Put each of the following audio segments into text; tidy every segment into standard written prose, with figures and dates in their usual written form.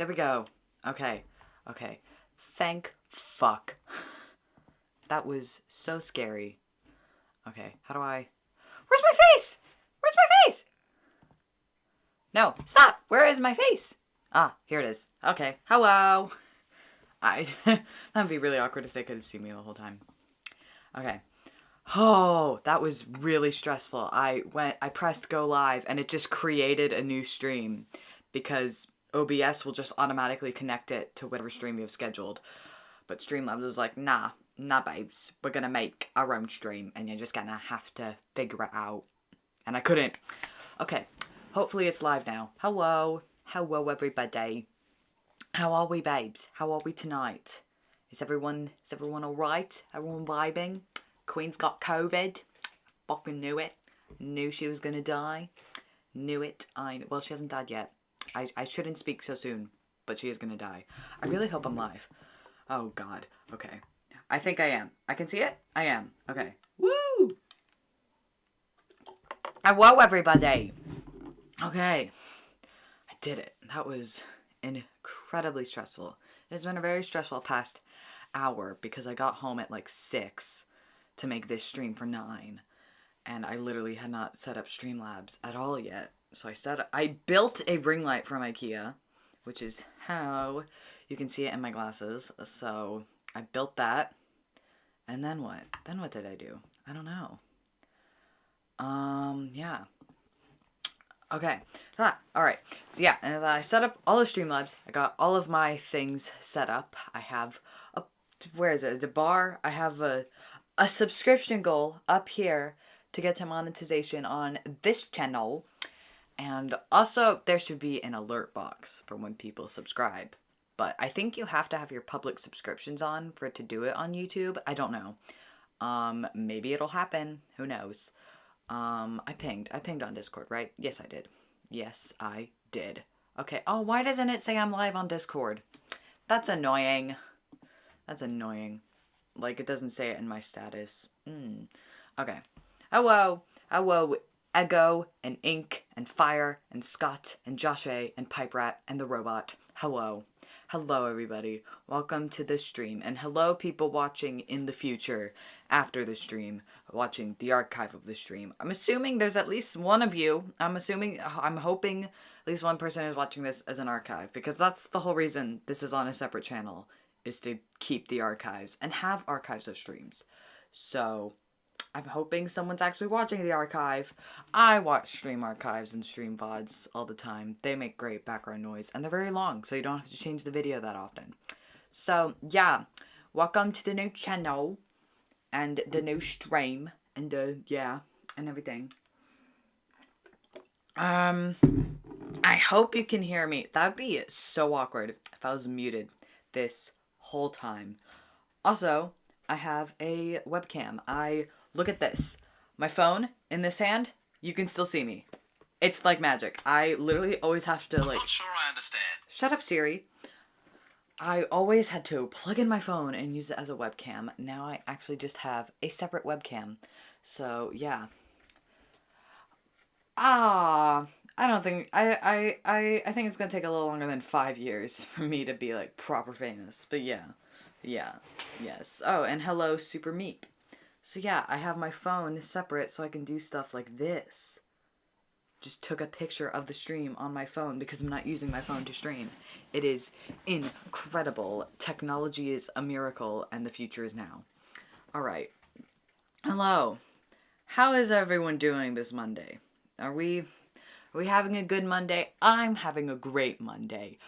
There we go. Okay. Okay. Thank fuck. That was so scary. Okay, how do I... Where's my face? Where's my face? No, stop! Where is my face? Ah, here it is. Okay, hello. That'd be really awkward if they could have seen me the whole time. Okay. Oh, that was really stressful. I pressed go live and it just created a new stream because OBS will just automatically connect it to whatever stream you have scheduled. But Streamlabs is like, nah, babes, we're gonna make our own stream and you're just gonna have to figure it out. And I couldn't. Okay, hopefully it's live now. Hello. Hello, everybody. How are we, babes? How are we tonight? Is everyone alright? Everyone vibing? Queen's got COVID. Fucking knew it. Knew she was gonna die. Knew it. Well, she hasn't died yet. I shouldn't speak so soon, but she is gonna die. I really hope I'm live. Oh, God. Okay. I think I am. I can see it? I am. Okay. Woo! Hello, everybody. Okay. I did it. That was incredibly stressful. It has been a very stressful past hour because I got home at like 6 to make this stream for 9. And I literally had not set up Streamlabs at all yet. So I built a ring light from IKEA, which is how you can see it in my glasses. So I built that. And then what? Then what did I do? I don't know. Yeah. Okay. Alright. So yeah, and I set up all the Streamlabs. I got all of my things set up. I have where is it? The bar. I have a subscription goal up here to get to monetization on this channel. And also, there should be an alert box for when people subscribe. But I think you have to have your public subscriptions on for it to do it on YouTube. I don't know. Maybe it'll happen. Who knows? I pinged on Discord, right? Yes, I did. Yes, I did. Okay. Oh, why doesn't it say I'm live on Discord? That's annoying. That's annoying. Like, it doesn't say it in my status. Okay. Hello. Hello, Ego, and Ink, and Fire, and Scott, and Josh A, and Pipe Rat, and the Robot. Hello. Hello, everybody. Welcome to this stream. And hello, people watching in the future after the stream, watching the archive of the stream. I'm assuming there's at least one of you. I'm hoping at least one person is watching this as an archive, because that's the whole reason this is on a separate channel, is to keep the archives and have archives of streams. So I'm hoping someone's actually watching the archive. I watch stream archives and stream VODs all the time. They make great background noise, and they're very long, so you don't have to change the video that often. So, yeah. Welcome to the new channel, and the new stream, and, yeah, and everything. I hope you can hear me. That would be so awkward if I was muted this whole time. Also, I have a webcam. Look at this. My phone in this hand, you can still see me. It's like magic. I literally always have to, like... I'm not sure I understand. Shut up, Siri. I always had to plug in my phone and use it as a webcam. Now I actually just have a separate webcam. So, yeah. I don't think... I think it's gonna take a little longer than 5 years for me to be, like, proper famous. But yeah. Yeah. Yes. Oh, and hello, Super Meep. So yeah, I have my phone separate so I can do stuff like this. Just took a picture of the stream on my phone because I'm not using my phone to stream. It is incredible. Technology is a miracle and the future is now. Alright. Hello. How is everyone doing this Monday? Are we having a good Monday? I'm having a great Monday.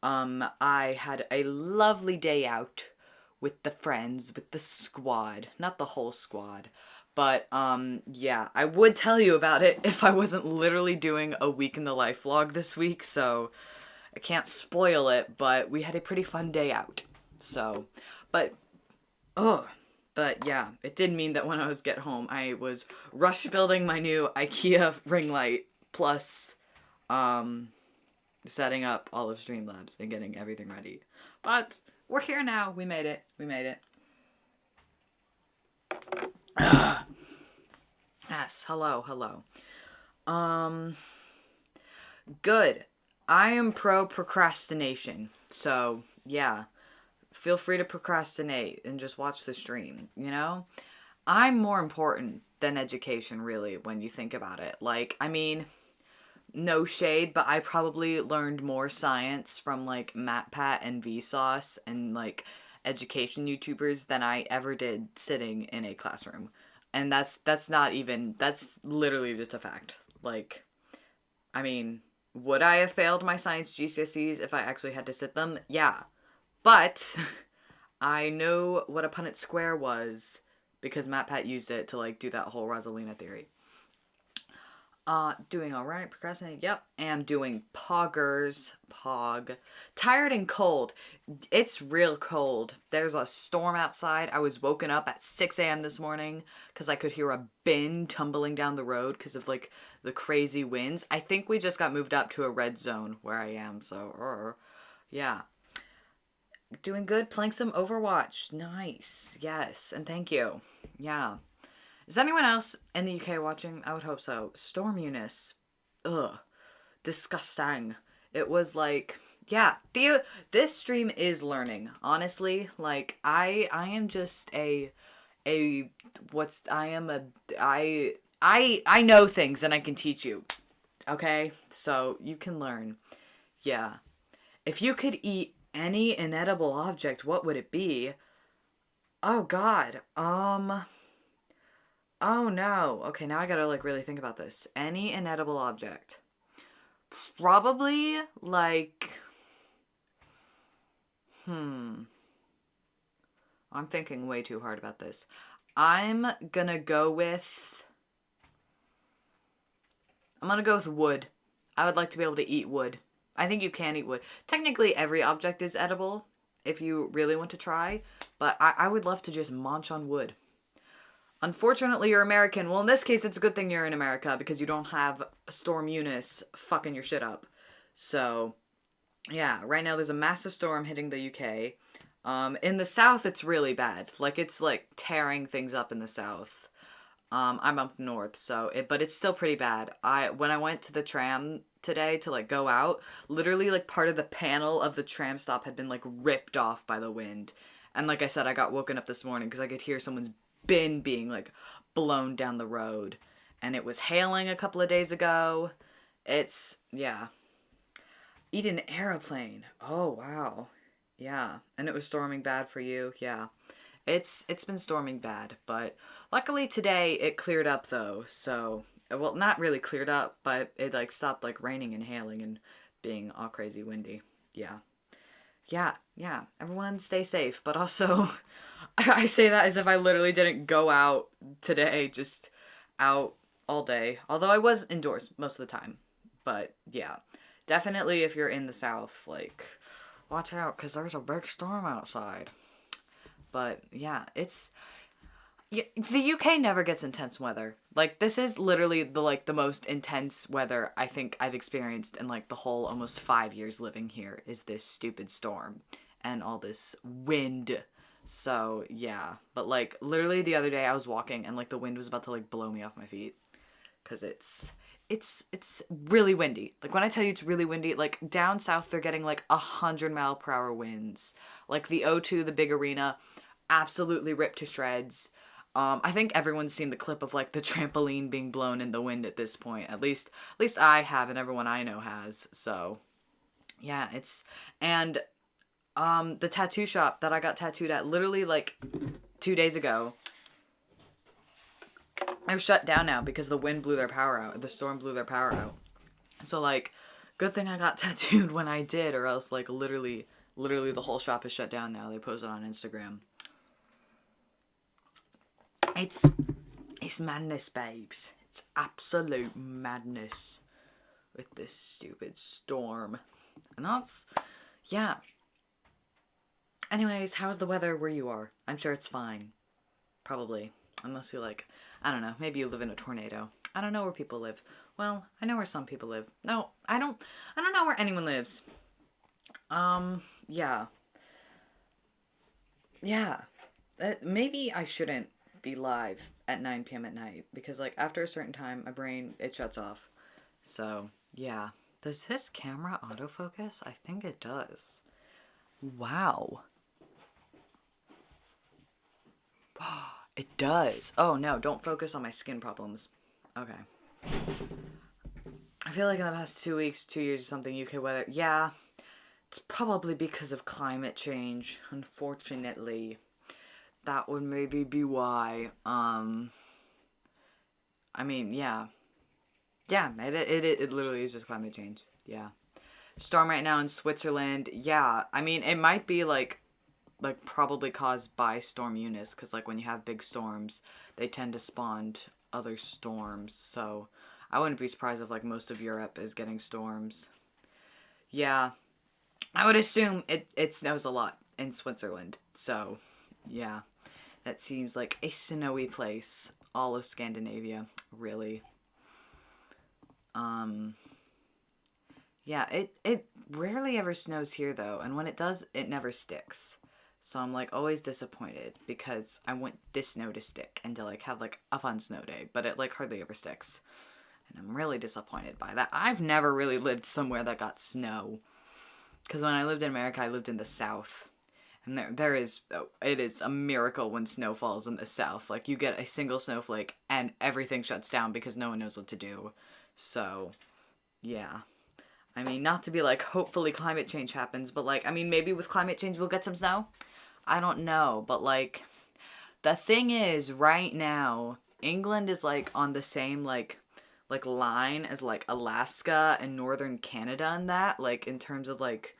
I had a lovely day out with the friends, with the squad. Not the whole squad. But, yeah, I would tell you about it if I wasn't literally doing a week in the life vlog this week, so I can't spoil it, but we had a pretty fun day out. So, but yeah, it did mean that when I was get home, I was rush building my new IKEA ring light, plus, setting up all of Streamlabs and getting everything ready. But we're here now. We made it. We made it. Yes. Hello. Hello. Good. I am pro procrastination. So, yeah, feel free to procrastinate and just watch the stream, you know? I'm more important than education, really, when you think about it. Like, I mean, no shade, but I probably learned more science from like MatPat and Vsauce and like education YouTubers than I ever did sitting in a classroom. And that's not even that's literally just a fact. Like, I mean, would I have failed my science GCSEs if I actually had to sit them? Yeah. But I know what a Punnett square was because MatPat used it to like do that whole Rosalina theory. Doing alright, procrastinating, yep. Am doing poggers, pog. Tired and cold. It's real cold. There's a storm outside. I was woken up at 6 a.m. this morning because I could hear a bin tumbling down the road because of like the crazy winds. I think we just got moved up to a red zone where I am, so, yeah. Doing good, playing some Overwatch. Nice, yes, and thank you. Yeah. Is anyone else in the UK watching? I would hope so. Storm Eunice. Ugh. Disgusting. It was like, yeah, this stream is learning. Honestly, like I am just a what's I am a I know things and I can teach you. Okay? So you can learn. Yeah. If you could eat any inedible object, what would it be? Oh god. Oh no. Okay, now I gotta like really think about this. Any inedible object. Probably like I'm thinking way too hard about this. I'm gonna go with wood. I would like to be able to eat wood. I think you can eat wood. Technically every object is edible if you really want to try, but I would love to just munch on wood. Unfortunately, you're American. Well, in this case, it's a good thing you're in America because you don't have Storm Eunice fucking your shit up. So, yeah, right now there's a massive storm hitting the UK. In the south, it's really bad. Like, it's like tearing things up in the south. I'm up north, but it's still pretty bad. When I went to the tram today to like go out, literally like part of the panel of the tram stop had been like ripped off by the wind. And like I said, I got woken up this morning because I could hear someone's bin being like blown down the road. And it was hailing a couple of days ago. Yeah. Eat an aeroplane. Oh, wow. Yeah. And it was storming bad for you. Yeah. It's been storming bad, but luckily today it cleared up though. So, well, not really cleared up, but it like stopped like raining and hailing and being all crazy windy. Yeah. Yeah. Everyone stay safe, but also I say that as if I literally didn't go out today, just out all day. Although I was indoors most of the time. But yeah. Definitely if you're in the south, like watch out cuz there's a big storm outside. But yeah, the UK never gets intense weather. Like this is literally the most intense weather I think I've experienced in like the whole almost 5 years living here is this stupid storm and all this wind. So, yeah, but like literally the other day I was walking and like the wind was about to like blow me off my feet cuz it's really windy. Like when I tell you it's really windy, like down south they're getting like 100-mile-per-hour winds. Like the O2, the big arena, absolutely ripped to shreds. I think everyone's seen the clip of like the trampoline being blown in the wind at this point. At least I have and everyone I know has. So, yeah, and the tattoo shop that I got tattooed at literally like 2 days ago, they're shut down now because the wind blew their power out. The storm blew their power out. So like, good thing I got tattooed when I did, or else like literally the whole shop is shut down now. They posted on Instagram. It's madness, babes. It's absolute madness with this stupid storm. And yeah. Anyways, how's the weather where you are? I'm sure it's fine. Probably. Unless you like, I don't know, maybe you live in a tornado. I don't know where people live. Well, I know where some people live. No, I don't know where anyone lives. Yeah. Yeah. Maybe I shouldn't be live at 9 p.m. at night because like after a certain time my brain it shuts off. So, yeah. Does this camera autofocus? I think it does. Wow. It does. Oh no, don't focus on my skin problems. Okay. I feel like in the past 2 weeks, 2 years or something, UK weather. Yeah, it's probably because of climate change, unfortunately. That would maybe be why. I mean, yeah. Yeah, it literally is just climate change. Yeah. Storm right now in Switzerland. Yeah, I mean, it might be like probably caused by Storm Eunice, because like when you have big storms, they tend to spawn other storms. So I wouldn't be surprised if like most of Europe is getting storms. Yeah, I would assume it snows a lot in Switzerland. So yeah, that seems like a snowy place. All of Scandinavia, really. Yeah, it rarely ever snows here though, and when it does, it never sticks. So I'm like always disappointed because I want this snow to stick and to like have like a fun snow day, but it like hardly ever sticks. And I'm really disappointed by that. I've never really lived somewhere that got snow. Because when I lived in America, I lived in the South. And it is a miracle when snow falls in the South. Like, you get a single snowflake and everything shuts down because no one knows what to do. So, yeah. I mean, not to be like, hopefully climate change happens, but like, I mean, maybe with climate change we'll get some snow? I don't know, but like, the thing is, right now, England is like on the same like line as like Alaska and northern Canada and that, like in terms of like,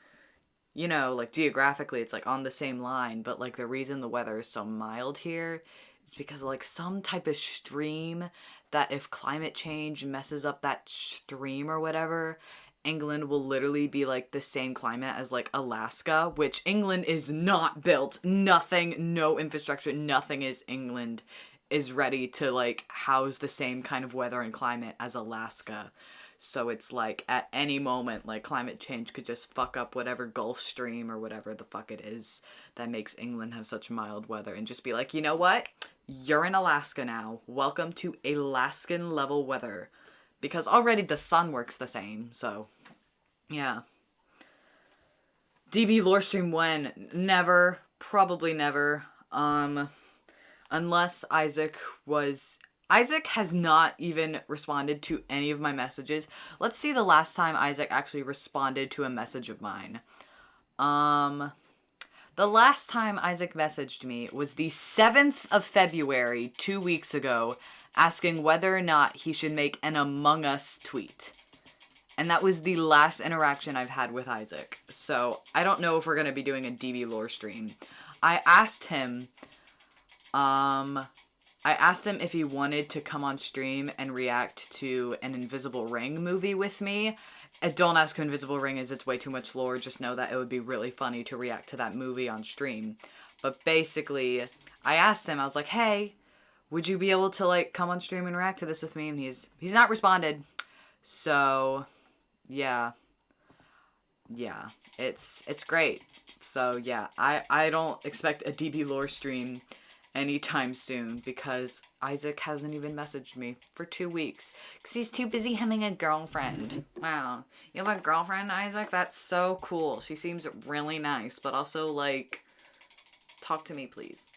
you know, like geographically it's like on the same line, but like the reason the weather is so mild here is because of like some type of stream that if climate change messes up that stream or whatever, England will literally be like the same climate as like Alaska, which England is not built. Nothing, no infrastructure, nothing is England is ready to like house the same kind of weather and climate as Alaska. So it's like at any moment, like climate change could just fuck up whatever Gulf Stream or whatever the fuck it is that makes England have such mild weather and just be like, you know what? You're in Alaska now. Welcome to Alaskan level weather. Because already the sun works the same, so yeah. DB lore stream when? Never. Probably never. Unless Isaac has not even responded to any of my messages. Let's see the last time Isaac actually responded to a message of mine. The last time Isaac messaged me was the 7th of February, 2 weeks ago, asking whether or not he should make an Among Us tweet. And that was the last interaction I've had with Isaac. So I don't know if we're going to be doing a DB lore stream. I asked him if he wanted to come on stream and react to an Invisible Ring movie with me. Don't ask who Invisible Ring is, it's way too much lore. Just know that it would be really funny to react to that movie on stream. But basically, I asked him, I was like, hey, would you be able to like come on stream and react to this with me? And he's not responded. So, yeah. Yeah, it's great. So, yeah, I don't expect a DB lore stream anytime soon because Isaac hasn't even messaged me for 2 weeks because he's too busy having a girlfriend. Wow. You have a girlfriend, Isaac? That's so cool. She seems really nice, but also, like, talk to me, please.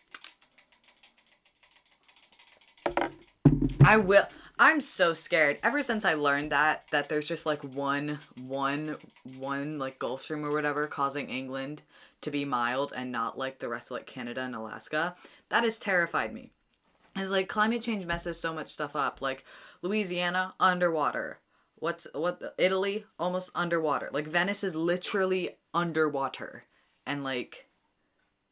I will. I'm so scared. Ever since I learned that there's just like one like Gulf Stream or whatever causing England to be mild and not like the rest of like Canada and Alaska, that has terrified me. It's like climate change messes so much stuff up. Like Louisiana underwater. Italy almost underwater. Like Venice is literally underwater. And like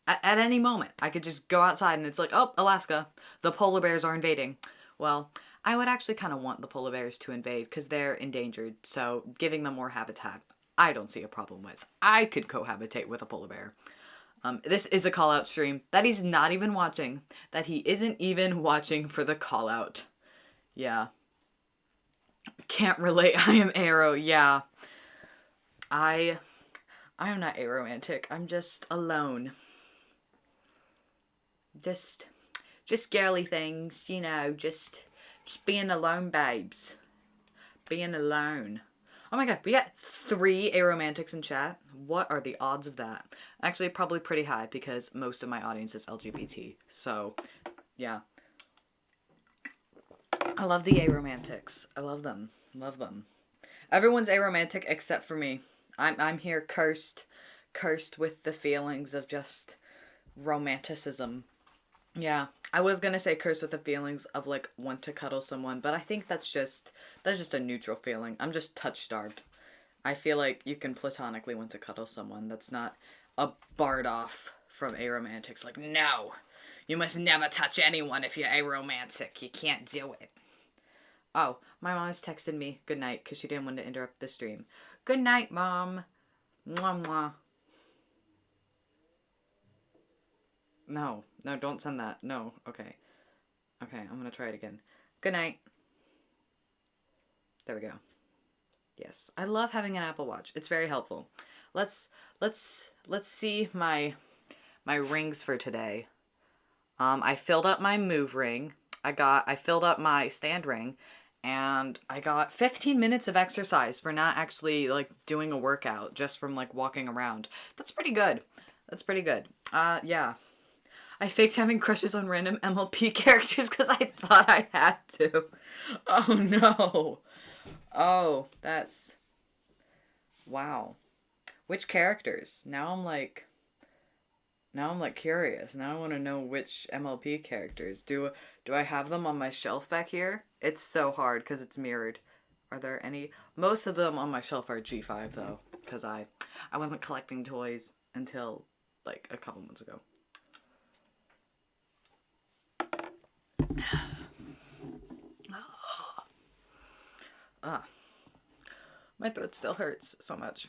at any moment I could just go outside and it's like, oh, Alaska, the polar bears are invading. Well, I would actually kind of want the polar bears to invade because they're endangered, so giving them more habitat, I don't see a problem with. I could cohabitate with a polar bear. This is a call-out stream that he's not even watching, that he isn't even watching for the call-out. Yeah. Can't relate, I am Arrow, yeah. I am not aromantic, I'm just alone. Just girly things, you know, just being alone, babes. Being alone. Oh my god, we got 3 aromantics in chat. What are the odds of that? Actually, probably pretty high because most of my audience is LGBT. So, yeah. I love the aromantics. I love them. Love them. Everyone's aromantic except for me. I'm here cursed with the feelings of just romanticism. Yeah. I was gonna say cursed with the feelings of like want to cuddle someone, but I think that's just a neutral feeling. I'm just touch starved. I feel like you can platonically want to cuddle someone. That's not a barred off from aromantics. Like, no, you must never touch anyone if you're aromantic. You can't do it. Oh, my mom has texted me good night because she didn't want to interrupt the stream. Good night, Mom. Mwah, mwah. No, don't send that. No, okay. Okay, I'm gonna try it again. Good night. There we go. Yes, I love having an Apple Watch. It's very helpful. Let's see my rings for today. I filled up my move ring. I filled up my stand ring, and I got 15 minutes of exercise for not actually like doing a workout, just from like walking around. That's pretty good. That's pretty good. Yeah. I faked having crushes on random MLP characters because I thought I had to. Oh no. Oh, that's... Wow. Which characters? Now I'm like curious. Now I want to know which MLP characters. Do I have them on my shelf back here? It's so hard because it's mirrored. Are there any? Most of them on my shelf are G5 though, because I wasn't collecting toys until like a couple months ago. Ah, my throat still hurts so much.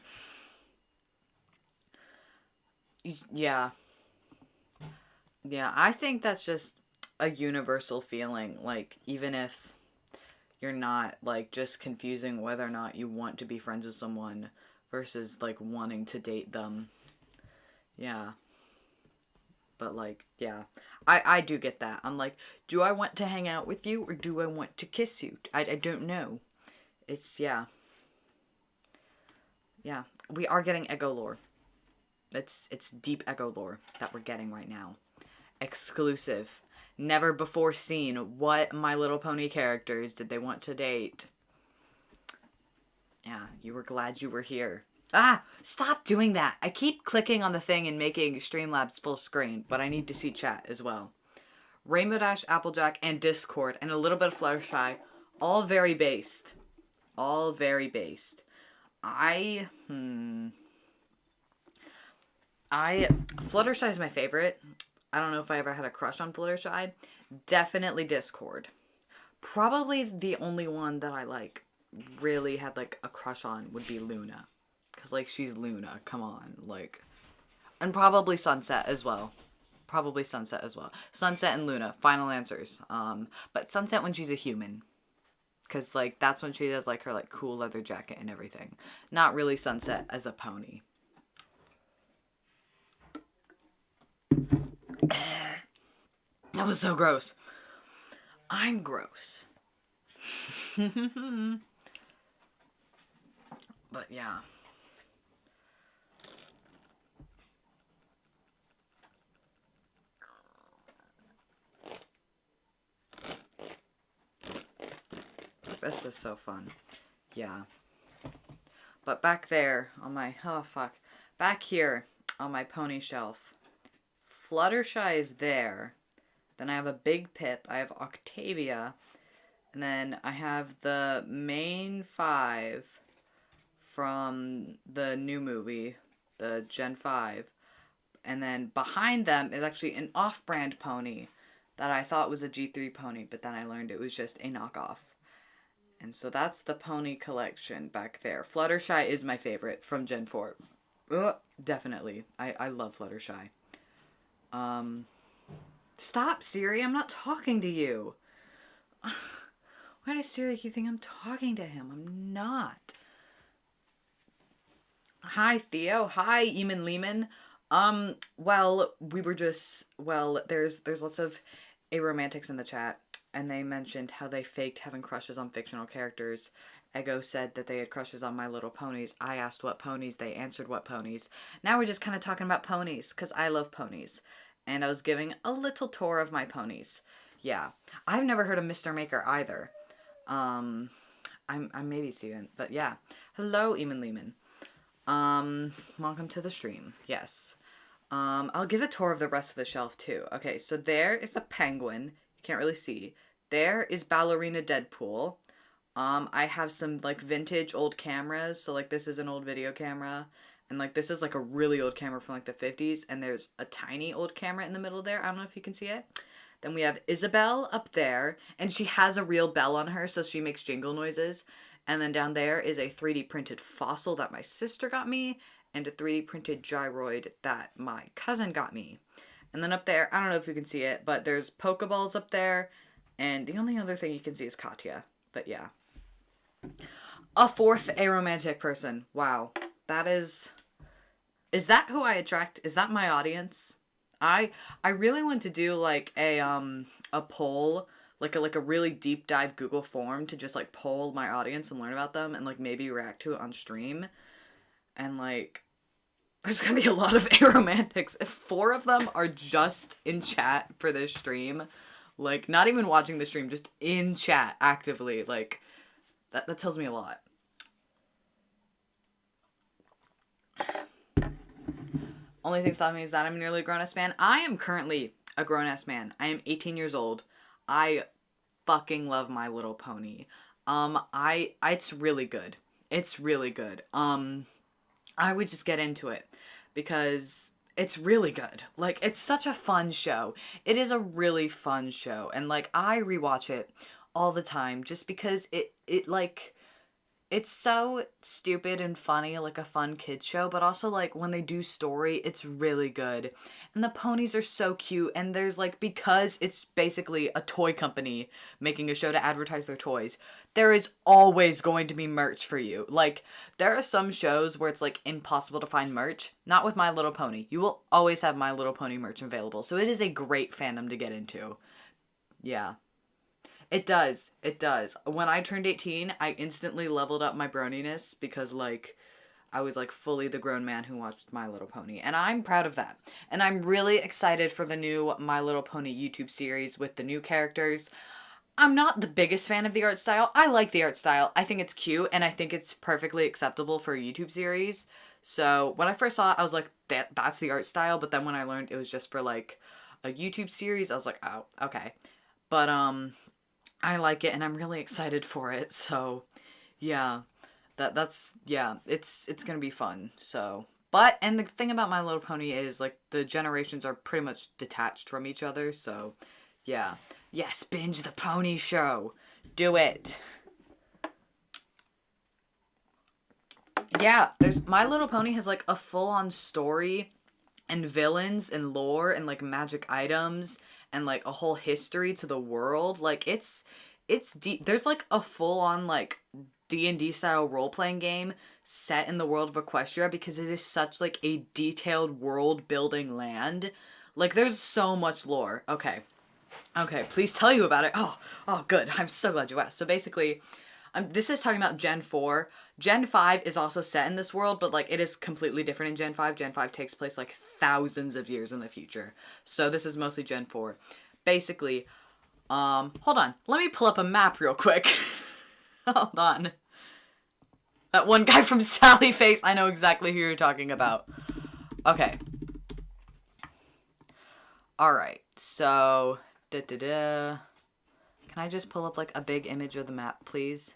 Yeah. Yeah, I think that's just a universal feeling. Like, even if you're not, like, just confusing whether or not you want to be friends with someone versus, like, wanting to date them. Yeah. But, like, yeah. I do get that. I'm like, do I want to hang out with you or do I want to kiss you? I don't know. It's, yeah. Yeah. We are getting Ego lore. It's deep Ego lore that we're getting right now. Exclusive. Never before seen. What My Little Pony characters did they want to date? Yeah, you were glad you were here. Ah, stop doing that. I keep clicking on the thing and making Streamlabs full screen, but I need to see chat as well. Rainbow Dash, Applejack, and Discord, and a little bit of Fluttershy. All very based. All very based. Fluttershy is my favorite. I don't know if I ever had a crush on Fluttershy. Definitely Discord. Probably the only one that I like really had like a crush on would be Luna. Cause like she's Luna, come on, like, and probably Sunset as well. Probably Sunset as well. Sunset and Luna, final answers. But Sunset when she's a human. Cause like that's when she does like her like cool leather jacket and everything. Not really Sunset as a pony. That was so gross. I'm gross. But yeah. This is so fun. Yeah. But back there on my, oh fuck. Back here on my pony shelf, Fluttershy is there. Then I have a Big Pip. I have Octavia. And then I have the main 5 from the new movie, the Gen 5. And then behind them is actually an off-brand pony that I thought was a G3 pony, but then I learned it was just a knockoff. And so that's the pony collection back there. Fluttershy is my favorite from Gen 4. Definitely. I love Fluttershy. Stop, Siri. I'm not talking to you. Why does Siri keep thinking I'm talking to him? I'm not. Hi, Theo. Hi, Eamon Lehman. Well, we were just, well, there's lots of aromantics in the chat. and they mentioned how they faked having crushes on fictional characters. Ego said that they had crushes on My Little Ponies. I asked what ponies. They answered what ponies. Now we're just kind of talking about ponies, because I love ponies. And I was giving a little tour of my ponies. Yeah. I've never heard of Mr. Maker either. I'm maybe Steven, but yeah. Hello, Eamon Lehman. Welcome to the stream. Yes. I'll give a tour of the rest of the shelf too. Okay, so there is a penguin. You can't really see. There is Ballerina Deadpool. I have some like vintage old cameras. So like this is an old video camera. And like this is like a really old camera from like the 50s. And there's a tiny old camera in the middle there. I don't know if you can see it. Then we have Isabel up there. And she has a real bell on her, so she makes jingle noises. And then down there is a 3D printed fossil that my sister got me. And a 3D printed gyroid that my cousin got me. And then up there, I don't know if you can see it, but there's Pokeballs up there. And the only other thing you can see is Katya. But yeah. A fourth aromantic person. Wow. That is that who I attract? Is that my audience? I really want to do like a poll, like a really deep dive Google form to just like poll my audience and learn about them and like maybe react to it on stream. And like there's gonna be a lot of aromantics. If 4 of them are just in chat for this stream, like not even watching the stream, just in chat actively, like that tells me a lot. Only thing stopping me is that I'm nearly a grown-ass man. I am currently a grown-ass man. I am 18 years old. I fucking love My Little Pony. It's really good. It's really good. I would just get into it because it's really good. Like, it's such a fun show. It is a really fun show. And, like, I rewatch it all the time just because it's so stupid and funny, like a fun kid's show, but also, like, when they do story, it's really good. And the ponies are so cute, and there's, like, because it's basically a toy company making a show to advertise their toys, there is always going to be merch for you. Like, there are some shows where it's, like, impossible to find merch. Not with My Little Pony. You will always have My Little Pony merch available, so it is a great fandom to get into. Yeah. It does. It does. When I turned 18, I instantly leveled up my broniness because, like, I was, like, fully the grown man who watched My Little Pony. And I'm proud of that. And I'm really excited for the new My Little Pony YouTube series with the new characters. I'm not the biggest fan of the art style. I like the art style. I think it's cute, and I think it's perfectly acceptable for a YouTube series. So, when I first saw it, I was like, that's the art style. But then when I learned it was just for, like, a YouTube series, I was like, oh, okay. But, I like it and I'm really excited for it. So, yeah. That's it's going to be fun. So, and the thing about My Little Pony is like the generations are pretty much detached from each other. So, yeah. Yes, binge the pony show. Do it. Yeah, there's My Little Pony has like a full-on story and villains and lore and like magic items and like a whole history to the world. Like it's deep. There's like a full-on like D&D style role-playing game set in the world of Equestria because it is such like a detailed world building land. Like there's so much lore. Okay, please tell you about it. Oh, good. I'm so glad you asked. So basically, this is talking about Gen 4. Gen 5 is also set in this world, but, like, it is completely different in Gen 5. Gen 5 takes place, like, thousands of years in the future. So this is mostly Gen 4. Basically, hold on. Let me pull up a map real quick. Hold on. That one guy from Sally Face, I know exactly who you're talking about. Okay. Alright, so... Can I just pull up, like, a big image of the map, please?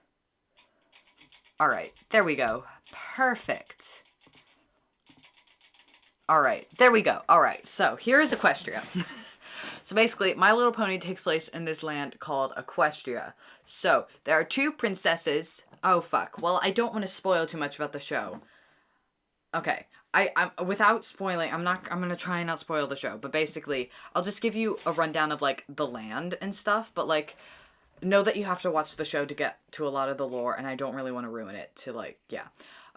Alright, there we go. Perfect. Alright, there we go. Alright, so here is Equestria. So basically, My Little Pony takes place in this land called Equestria. So, there are 2 princesses. Oh, fuck. Well, I don't want to spoil too much about the show. Okay. I'm without spoiling, I'm gonna try and not spoil the show, but basically, I'll just give you a rundown of, like, the land and stuff, but, like, know that you have to watch the show to get to a lot of the lore, and I don't really want to ruin it to, like, yeah.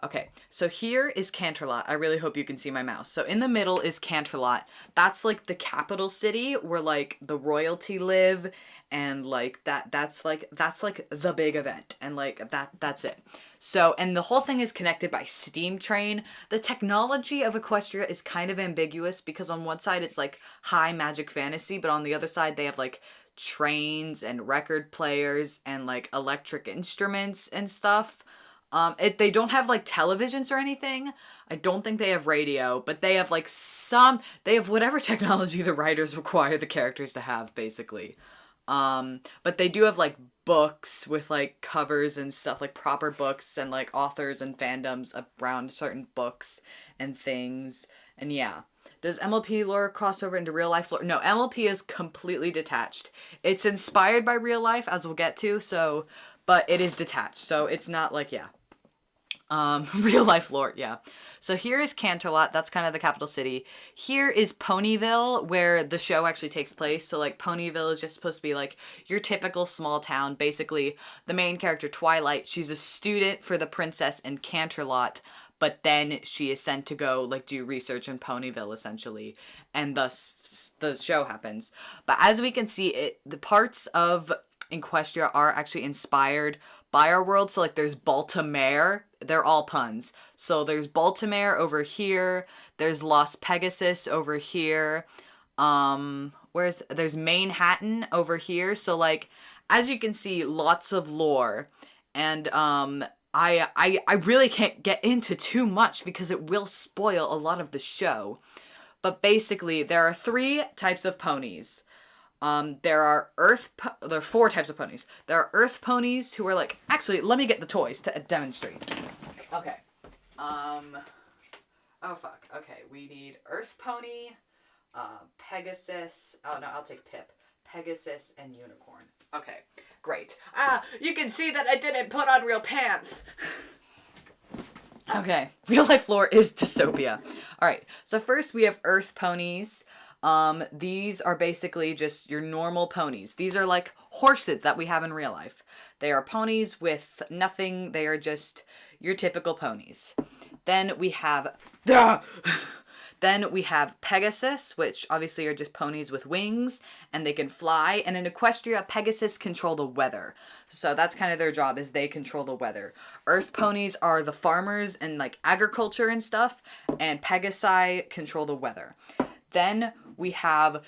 Okay, so here is Canterlot. I really hope you can see my mouse. So in the middle is Canterlot. That's like the capital city where like the royalty live, and like that's like the big event, and like that's it. So, and the whole thing is connected by steam train. The technology of Equestria is kind of ambiguous because on one side it's like high magic fantasy, but on the other side they have like trains and record players and like electric instruments and stuff. They don't have like televisions or anything. I don't think they have radio, but they have like they have whatever technology the writers require the characters to have, basically. But they do have like books with like covers and stuff, like proper books and like authors and fandoms around certain books and things. And yeah. Does MLP lore cross over into real life lore? No, MLP is completely detached. It's inspired by real life, as we'll get to, so, but it is detached. So it's not like, yeah. Real life lore, yeah. So here is Canterlot, that's kind of the capital city. Here is Ponyville, where the show actually takes place. So like Ponyville is just supposed to be like your typical small town. Basically, the main character, Twilight, she's a student for the princess in Canterlot, but then she is sent to go like do research in Ponyville essentially, and thus the show happens. But as we can see, the parts of Equestria are actually inspired by our world. So like there's Baltimore, they're all puns. So there's Baltimore over here, there's Las Pegasus over here, there's Manhattan over here. So like as you can see, lots of lore. And I really can't get into too much because it will spoil a lot of the show. But basically there are 3 types of ponies. There are there are 4 types of ponies. There are earth ponies who are like, actually, let me get the toys to demonstrate. Okay. Oh fuck. Okay, we need earth pony, Pegasus. Oh no, I'll take Pip. Pegasus and unicorn. Okay, great. You can see that I didn't put on real pants. Okay, real life lore is dystopia. Alright, so first we have earth ponies. These are basically just your normal ponies. These are like horses that we have in real life. They are ponies with nothing. They are just your typical ponies. Then we have Then we have Pegasus, which obviously are just ponies with wings, and they can fly. And in Equestria, Pegasus control the weather. So that's kind of their job, is they control the weather. Earth ponies are the farmers and like agriculture and stuff, and Pegasi control the weather. Then we have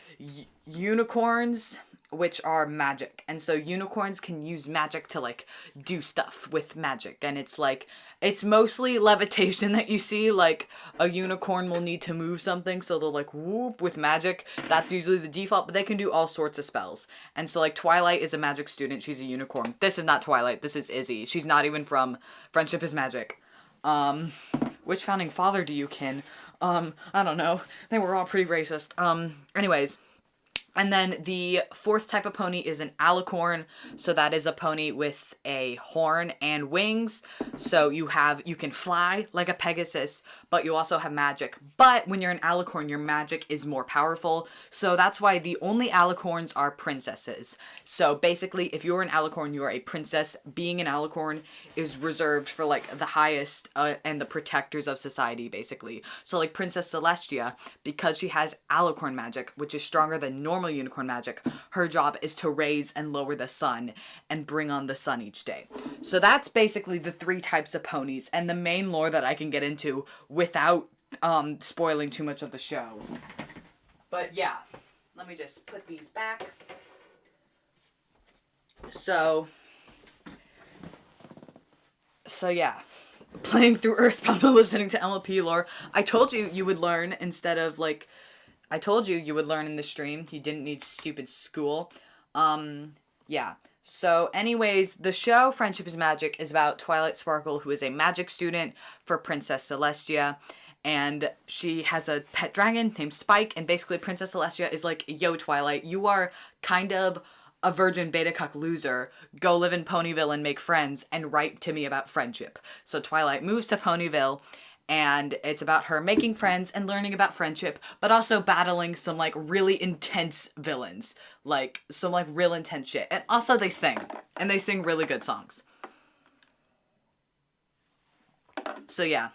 unicorns, which are magic. And so unicorns can use magic to like do stuff with magic. And it's like, it's mostly levitation that you see. Like a unicorn will need to move something, so they'll like whoop with magic. That's usually the default, but they can do all sorts of spells. And so like Twilight is a magic student. She's a unicorn. This is not Twilight. This is Izzy. She's not even from Friendship is Magic. Which founding father do you kin? I don't know. They were all pretty racist. Anyways. And then the 4th type of pony is an alicorn. So that is a pony with a horn and wings. So you can fly like a Pegasus, but you also have magic. But when you're an alicorn, your magic is more powerful. So that's why the only alicorns are princesses. So basically, if you're an alicorn, you are a princess. Being an alicorn is reserved for like the highest and the protectors of society, basically. So like Princess Celestia, because she has alicorn magic, which is stronger than normal unicorn magic, her job is to raise and lower the sun and bring on the sun each day. So that's basically the 3 types of ponies and the main lore that I can get into without spoiling too much of the show. But yeah, let me just put these back. So yeah, playing through Earthbound and listening to MLP lore. I told you you would learn instead of like, I told you you would learn in the stream. You didn't need stupid school. Yeah. So anyways, the show Friendship is Magic is about Twilight Sparkle, who is a magic student for Princess Celestia. And she has a pet dragon named Spike. And basically Princess Celestia is like, yo, Twilight, you are kind of a virgin beta cuck loser. Go live in Ponyville and make friends and write to me about friendship. So Twilight moves to Ponyville. And it's about her making friends and learning about friendship, but also battling some, like, really intense villains. Like, some, like, real intense shit. And also they sing. And they sing really good songs. So yeah,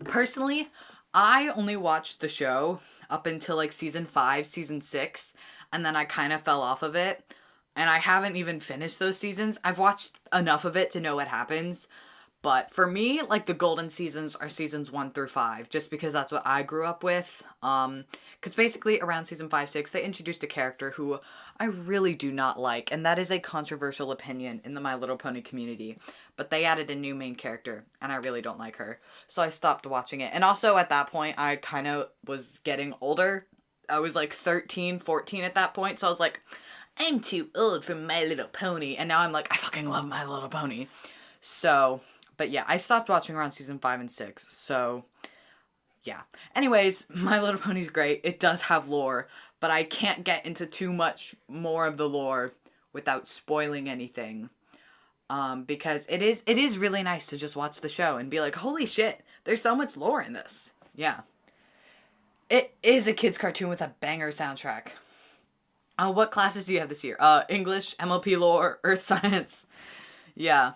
personally, I only watched the show up until like season 5, season 6, and then I kind of fell off of it. And I haven't even finished those seasons. I've watched enough of it to know what happens. But for me, like the golden seasons are seasons 1 through 5, just because that's what I grew up with. Because basically around season 5, 6, they introduced a character who I really do not like, and that is a controversial opinion in the My Little Pony community. But they added a new main character, and I really don't like her. So I stopped watching it. And also at that point, I kind of was getting older. I was like 13, 14 at that point, so I was like, I'm too old for My Little Pony. And now I'm like, I fucking love My Little Pony. So, but yeah, I stopped watching around season 5 and 6. So, yeah. Anyways, My Little Pony's great. It does have lore, but I can't get into too much more of the lore without spoiling anything. Because it is really nice to just watch the show and be like, holy shit, there's so much lore in this. Yeah. It is a kid's cartoon with a banger soundtrack. What classes do you have this year? English, MLP lore, earth science. Yeah.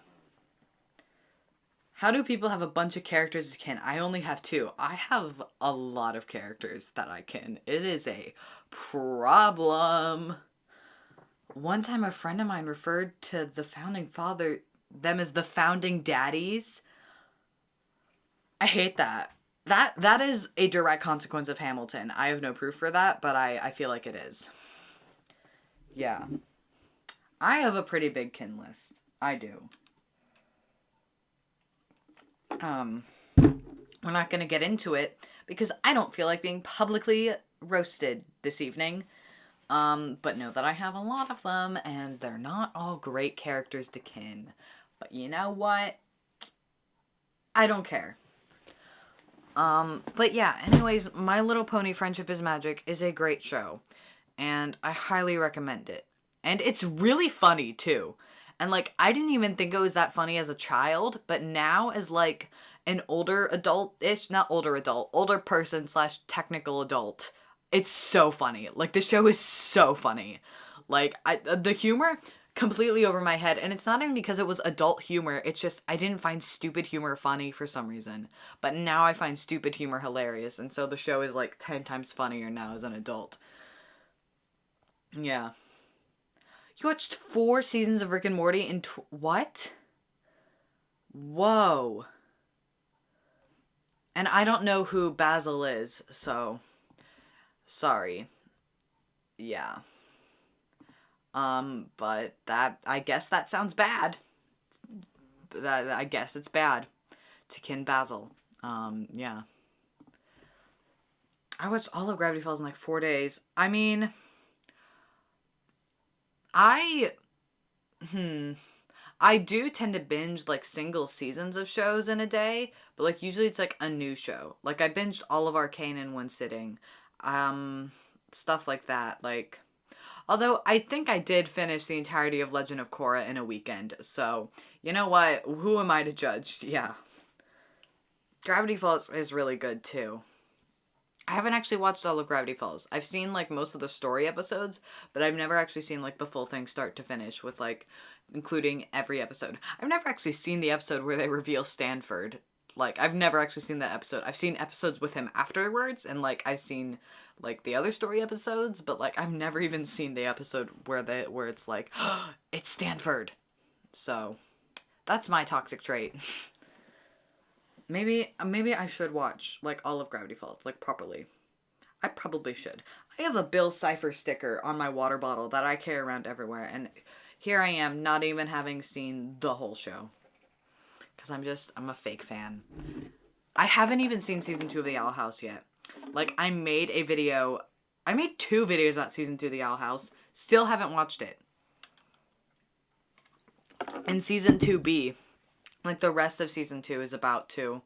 How do people have a bunch of characters as kin? I only have 2. I have a lot of characters that I kin. It is a problem. One time a friend of mine referred to the founding father, them as the founding daddies. I hate that. That is a direct consequence of Hamilton. I have no proof for that, but I feel like it is. Yeah. I have a pretty big kin list. I do. We're not going to get into it because I don't feel like being publicly roasted this evening. But know that I have a lot of them, and they're not all great characters to kin. But you know what? I don't care. But yeah, anyways, My Little Pony Friendship is Magic is a great show, and I highly recommend it. And it's really funny, too. And, like, I didn't even think it was that funny as a child, but now as, like, an older adult-ish, not older adult, older person / technical adult, it's so funny. Like, the show is so funny. Like, the humor completely over my head, and it's not even because it was adult humor, it's just I didn't find stupid humor funny for some reason. But now I find stupid humor hilarious, and so the show is, like, 10 times funnier now as an adult. Yeah. You watched 4 seasons of Rick and Morty in what? Whoa. And I don't know who Basil is, so sorry. Yeah. But I guess that sounds bad. I guess it's bad to kin Basil. Yeah. I watched all of Gravity Falls in like 4 days. I mean, I do tend to binge like single seasons of shows in a day, but like usually it's like a new show. Like I binged all of Arcane in one sitting. Stuff like that. Like, although I think I did finish the entirety of Legend of Korra in a weekend. So, you know what? Who am I to judge? Yeah. Gravity Falls is really good too. I haven't actually watched all of Gravity Falls. I've seen, like, most of the story episodes, but I've never actually seen, like, the full thing start to finish with, like, including every episode. I've never actually seen the episode where they reveal Stanford. Like, I've never actually seen that episode. I've seen episodes with him afterwards, and, like, I've seen, like, the other story episodes, but, like, I've never even seen the episode where it's like, oh, it's Stanford. So, that's my toxic trait. Maybe I should watch, like, all of Gravity Falls, like, properly. I probably should. I have a Bill Cipher sticker on my water bottle that I carry around everywhere, and here I am, not even having seen the whole show. Because I'm a fake fan. I haven't even seen season 2 of The Owl House yet. Like, I made 2 videos about season 2 of The Owl House, still haven't watched it. And season 2B, like, the rest of season 2 is about to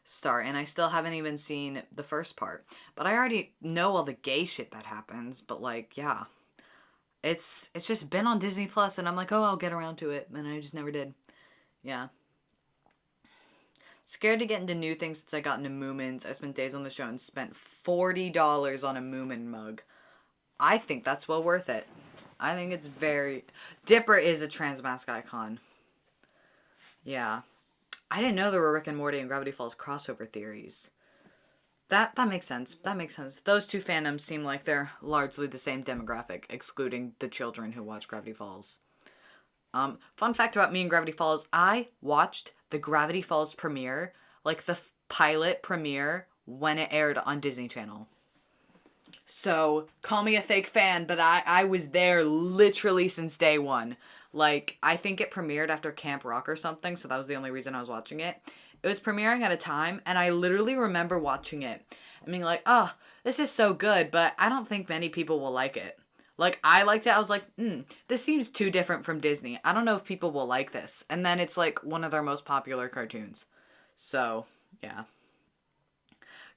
start, and I still haven't even seen the first part. But I already know all the gay shit that happens, but, like, yeah. It's just been on Disney Plus, and I'm like, oh, I'll get around to it, and I just never did. Yeah. Scared to get into new things since I got into Moomins. I spent days on the show and spent $40 on a Moomin mug. I think that's well worth it. I think it's very... Dipper is a trans mask icon. Yeah. I didn't know there were Rick and Morty and Gravity Falls crossover theories. That makes sense. That makes sense. Those two fandoms seem like they're largely the same demographic, excluding the children who watch Gravity Falls. Fun fact about me and Gravity Falls, I watched the Gravity Falls premiere, like the pilot premiere, when it aired on Disney Channel. So, call me a fake fan, but I was there literally since day one. Like, I think it premiered after Camp Rock or something, so that was the only reason I was watching it. It was premiering at a time, and I literally remember watching it and being like, oh, this is so good, but I don't think many people will like it. Like, I liked it. I was like, this seems too different from Disney. I don't know if people will like this. And then it's, like, one of their most popular cartoons. So, yeah.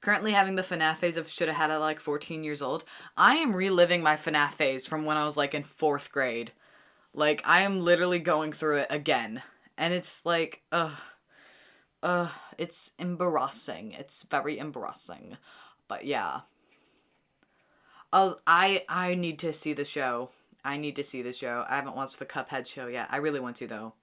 Currently having the FNAF phase of should have had it, like, 14 years old. I am reliving my FNAF phase from when I was, like, in 4th grade. Like, I am literally going through it again. And it's, like, it's embarrassing. It's very embarrassing. But, yeah. Oh, I need to see the show. I need to see the show. I haven't watched the Cuphead show yet. I really want to, though.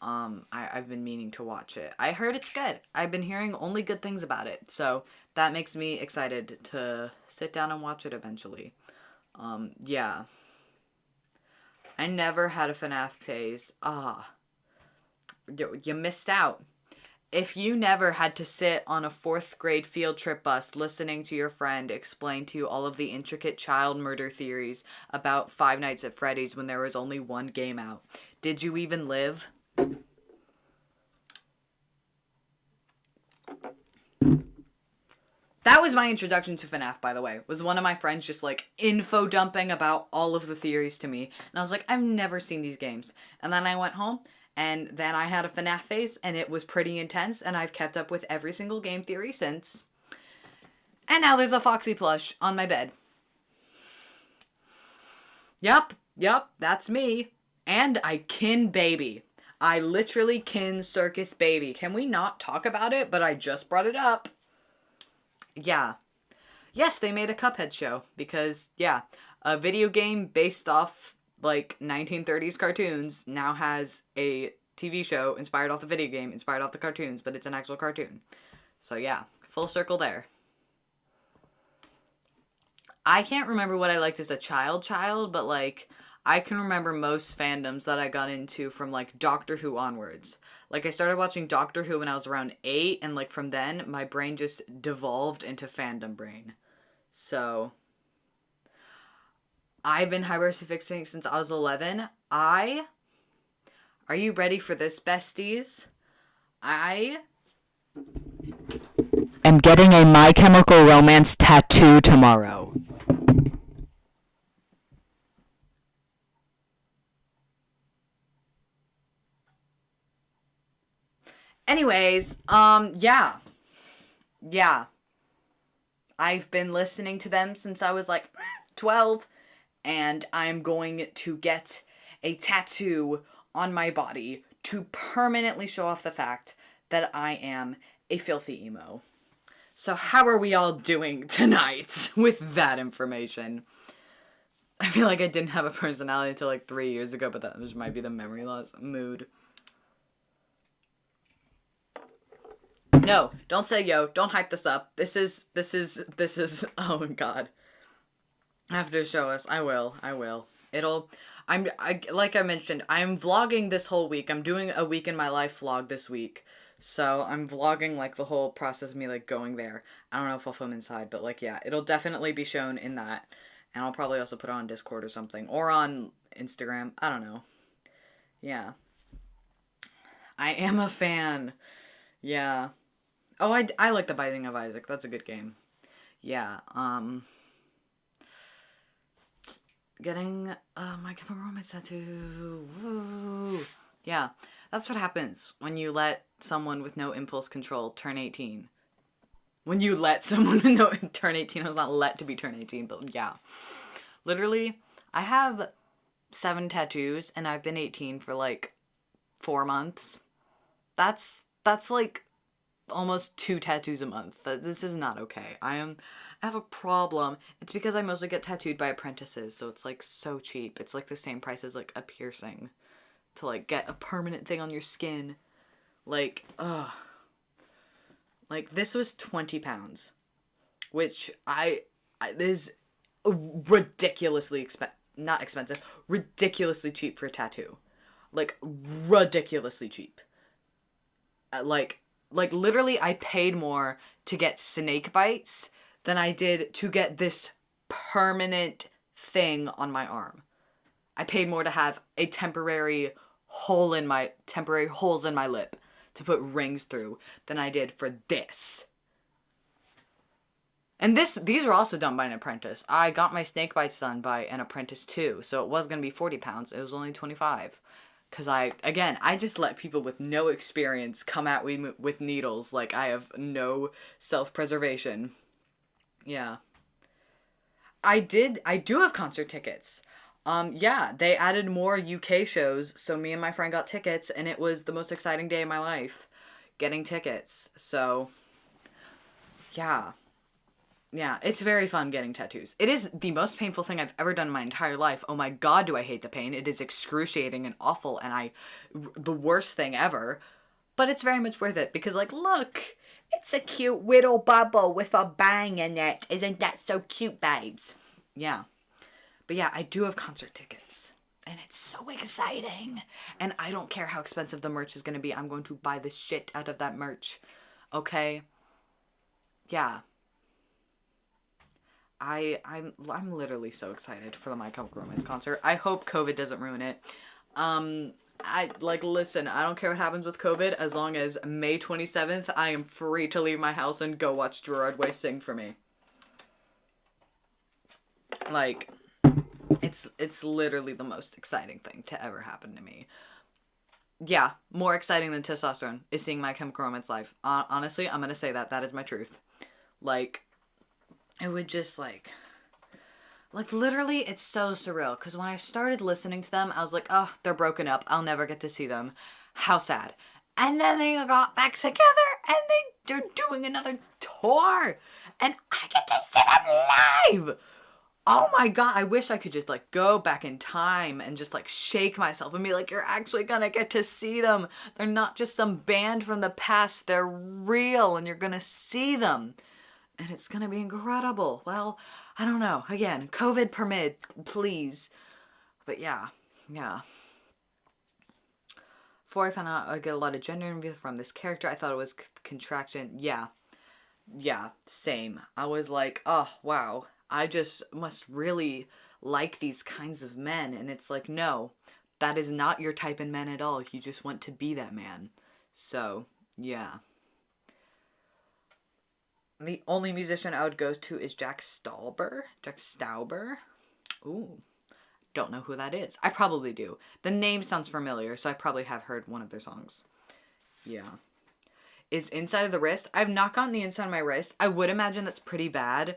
I've been meaning to watch it. I heard it's good. I've been hearing only good things about it. So, that makes me excited to sit down and watch it eventually. Yeah. I never had a FNAF phase. You missed out. If you never had to sit on a 4th grade field trip bus listening to your friend explain to you all of the intricate child murder theories about Five Nights at Freddy's when there was only one game out, did you even live? That was my introduction to FNAF, by the way. Was one of my friends just, like, info dumping about all of the theories to me. And I was like, I've never seen these games. And then I went home, and then I had a FNAF phase, and it was pretty intense, and I've kept up with every single game theory since. And now there's a Foxy plush on my bed. Yep, that's me. And I kin baby. I literally kin Circus Baby. Can we not talk about it? But I just brought it up. Yeah. Yes, they made a Cuphead show because, yeah, a video game based off, like, 1930s cartoons now has a TV show inspired off the video game, inspired off the cartoons, but it's an actual cartoon. So, yeah, full circle there. I can't remember what I liked as a child, but, like, I can remember most fandoms that I got into from, like, Doctor Who onwards. Like, I started watching Doctor Who when I was around 8, and, like, from then, my brain just devolved into fandom brain. So, I've been hypersexing since I was 11. Are you ready for this, besties? I am getting a My Chemical Romance tattoo tomorrow. Anyways, yeah. I've been listening to them since I was, like, 12, and I'm going to get a tattoo on my body to permanently show off the fact that I am a filthy emo. So how are we all doing tonight with that information? I feel like I didn't have a personality until, like, 3 years ago, but that just might be the memory loss mood. No, don't say yo. Don't hype this up. This is, oh my god. I have to show us. I will. Like I mentioned, I'm vlogging this whole week. I'm doing a week in my life vlog this week. So I'm vlogging, like, the whole process of me, like, going there. I don't know if I'll film inside, but, like, yeah, it'll definitely be shown in that. And I'll probably also put it on Discord or something. Or on Instagram. I don't know. Yeah. I am a fan. Yeah. Oh, I like The Binding of Isaac. That's a good game. Yeah, getting My Chemical Romance tattoo. Woo. Yeah, that's what happens when you let someone with no impulse control turn 18. When you let someone with no turn 18, I was not let to be turn 18, but yeah. Literally, I have 7 tattoos, and I've been 18 for, like, 4 months. That's like almost 2 tattoos a month. This is not okay. I have a problem. It's because I mostly get tattooed by apprentices, so it's, like, so cheap. It's, like, the same price as, like, a piercing to, like, get a permanent thing on your skin, Like, ugh. Like, this was 20 pounds, which is ridiculously not expensive, ridiculously cheap for a tattoo. Like, ridiculously cheap. Like literally I paid more to get snake bites than I did to get this permanent thing on my arm. I paid more to have a temporary holes in my lip to put rings through than I did for this. And these were also done by an apprentice. I got my snake bites done by an apprentice too, so it was going to be 40 pounds. It was only 25. Because I just let people with no experience come at me with needles. Like, I have no self-preservation. Yeah. I do have concert tickets. Yeah, they added more UK shows, so me and my friend got tickets, and it was the most exciting day of my life, getting tickets. So, yeah. Yeah, it's very fun getting tattoos. It is the most painful thing I've ever done in my entire life. Oh my god, do I hate the pain. It is excruciating and awful, and the worst thing ever. But it's very much worth it, because, like, look, it's a cute little bubble with a bang in it. Isn't that so cute, babes? Yeah. But yeah, I do have concert tickets. And it's so exciting. And I don't care how expensive the merch is going to be. I'm going to buy the shit out of that merch. Okay? Yeah. I'm literally so excited for the My Chemical Romance concert. I hope COVID doesn't ruin it. Listen, I don't care what happens with COVID, as long as May 27th, I am free to leave my house and go watch Gerard Way sing for me. Like, it's literally the most exciting thing to ever happen to me. Yeah, more exciting than testosterone is seeing My Chemical Romance live. Honestly, I'm gonna say that is my truth. Like, it would just, like, literally, it's so surreal. Because when I started listening to them, I was like, oh, they're broken up. I'll never get to see them. How sad. And then they got back together, and they're doing another tour. And I get to see them live. Oh my god, I wish I could just, like, go back in time and just, like, shake myself and be like, you're actually gonna get to see them. They're not just some band from the past. They're real, and you're gonna see them. And it's gonna be incredible. Well, I don't know. Again, COVID permit, please. But yeah. Before I found out I get a lot of gender envy from this character, I thought it was contraction. Yeah, same. I was like, oh, wow. I just must really like these kinds of men. And it's like, no, that is not your type in men at all. You just want to be that man. So, yeah. The only musician I would go to is Jack Stauber. Ooh. Don't know who that is. I probably do. The name sounds familiar, so I probably have heard one of their songs. Yeah. Is inside of the wrist. I've not gotten the inside of my wrist. I would imagine that's pretty bad.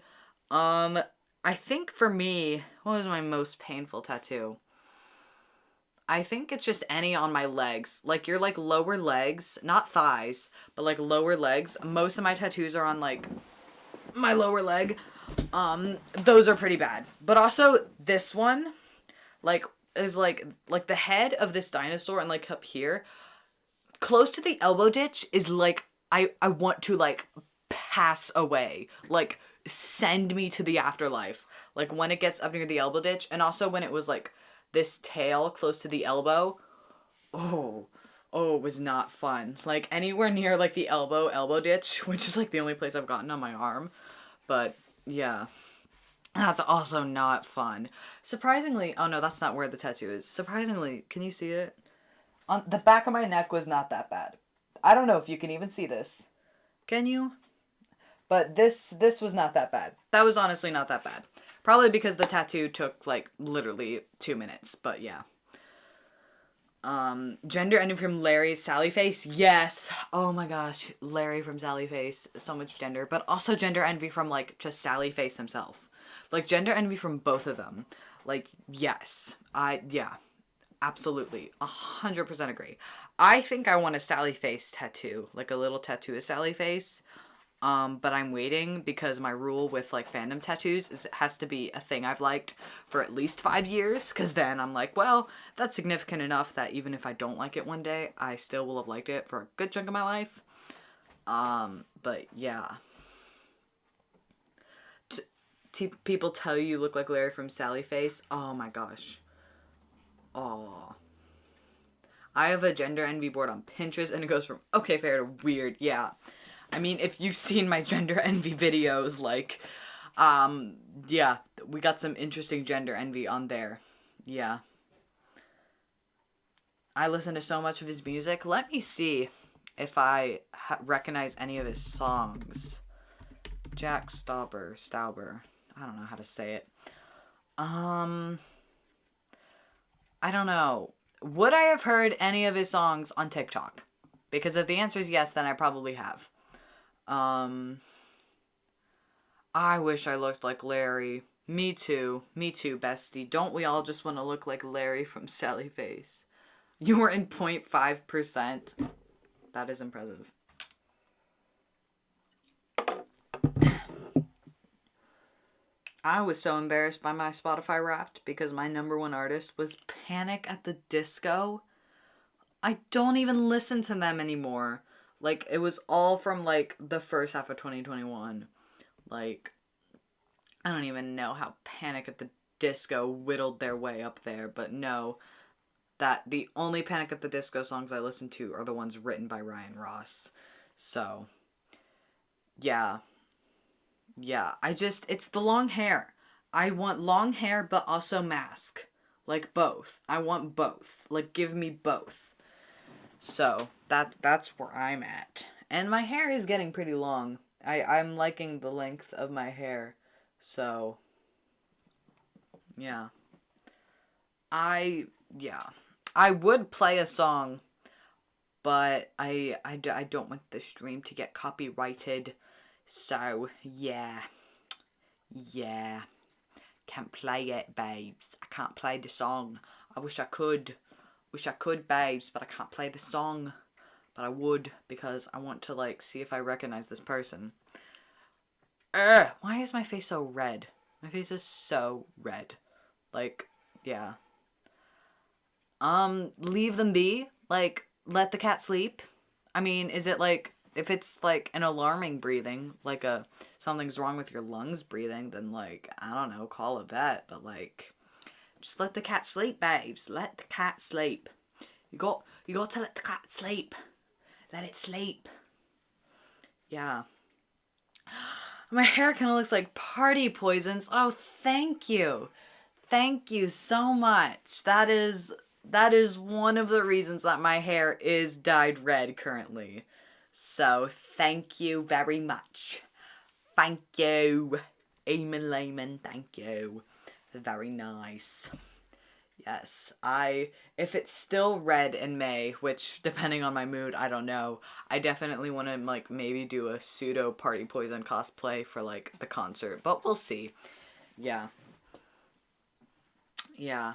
I think for me, what was my most painful tattoo? I think it's just any on my legs. Like, your, like, lower legs, not thighs, but, like, lower legs. Most of my tattoos are on, like, my lower leg. Those are pretty bad. But also, this one, like, is, like the head of this dinosaur and, like, up here, close to the elbow ditch is, like, I want to, like, pass away. Like, send me to the afterlife. Like, when it gets up near the elbow ditch, and also when it was, like, this tail close to the elbow, oh, it was not fun. Like, anywhere near, like, the elbow ditch, which is, like, the only place I've gotten on my arm. But, yeah. That's also not fun. Surprisingly, oh no, that's not where the tattoo is. Surprisingly, can you see it? On the back of my neck was not that bad. I don't know if you can even see this. Can you? But this was not that bad. That was honestly not that bad. Probably because the tattoo took, like, literally 2 minutes, but yeah. Gender ending from Larry's Sally Face? Yes. Oh my gosh. Larry from Sally Face. So much gender. But also gender envy from, like, just Sally Face himself. Like, gender envy from both of them. Like, yes. Yeah. Absolutely. 100% agree. I think I want a Sally Face tattoo. Like, a little tattoo of Sally Face. But I'm waiting because my rule with like fandom tattoos is it has to be a thing I've liked for at least 5 years. Because then I'm like, well, that's significant enough that even if I don't like it one day, I still will have liked it for a good chunk of my life. But yeah. People tell you look like Larry from Sally Face. Oh my gosh. Oh. I have a gender envy board on Pinterest and it goes from okay fair to weird. Yeah. I mean, if you've seen my gender envy videos, like, yeah, we got some interesting gender envy on there. Yeah. I listen to so much of his music. Let me see if I recognize any of his songs. Jack Stauber. I don't know how to say it. I don't know. Would I have heard any of his songs on TikTok? Because if the answer is yes, then I probably have. I wish I looked like Larry. Me too, bestie. Don't we all just want to look like Larry from Sally Face? You were in 0.5%. That is impressive. I was so embarrassed by my Spotify Wrapped because my #1 artist was Panic at the Disco. I don't even listen to them anymore. Like, it was all from, like, the first half of 2021. Like, I don't even know how Panic at the Disco whittled their way up there, but no. That the only Panic at the Disco songs I listen to are the ones written by Ryan Ross. So, yeah. Yeah, it's the long hair. I want long hair, but also mask. Like, both. I want both. Like, give me both. So, that's where I'm at. And my hair is getting pretty long. I'm liking the length of my hair. So, yeah. Yeah. I would play a song, but I don't want the stream to get copyrighted. So, yeah. Yeah. Can't play it, babes. I can't play the song. I wish I could. Wish I could, babes, but I can't play the song. But I would, because I want to, like, see if I recognize this person. Why is my face so red? My face is so red. Like, yeah. Leave them be. Like, let the cat sleep. I mean, is it like, if it's like an alarming breathing, like something's wrong with your lungs breathing, then like, I don't know, call a vet, but like, just let the cat sleep, babes. Let the cat sleep. You got to let the cat sleep. Let it sleep. Yeah. My hair kind of looks like party poisons. Oh, thank you. Thank you so much. That is one of the reasons that my hair is dyed red currently. So, thank you very much. Thank you. Eamon Layman, thank you. Very nice. Yes, if it's still red in May, which depending on my mood, I don't know, I definitely want to like maybe do a pseudo Party Poison cosplay for like the concert, but we'll see. Yeah. Yeah.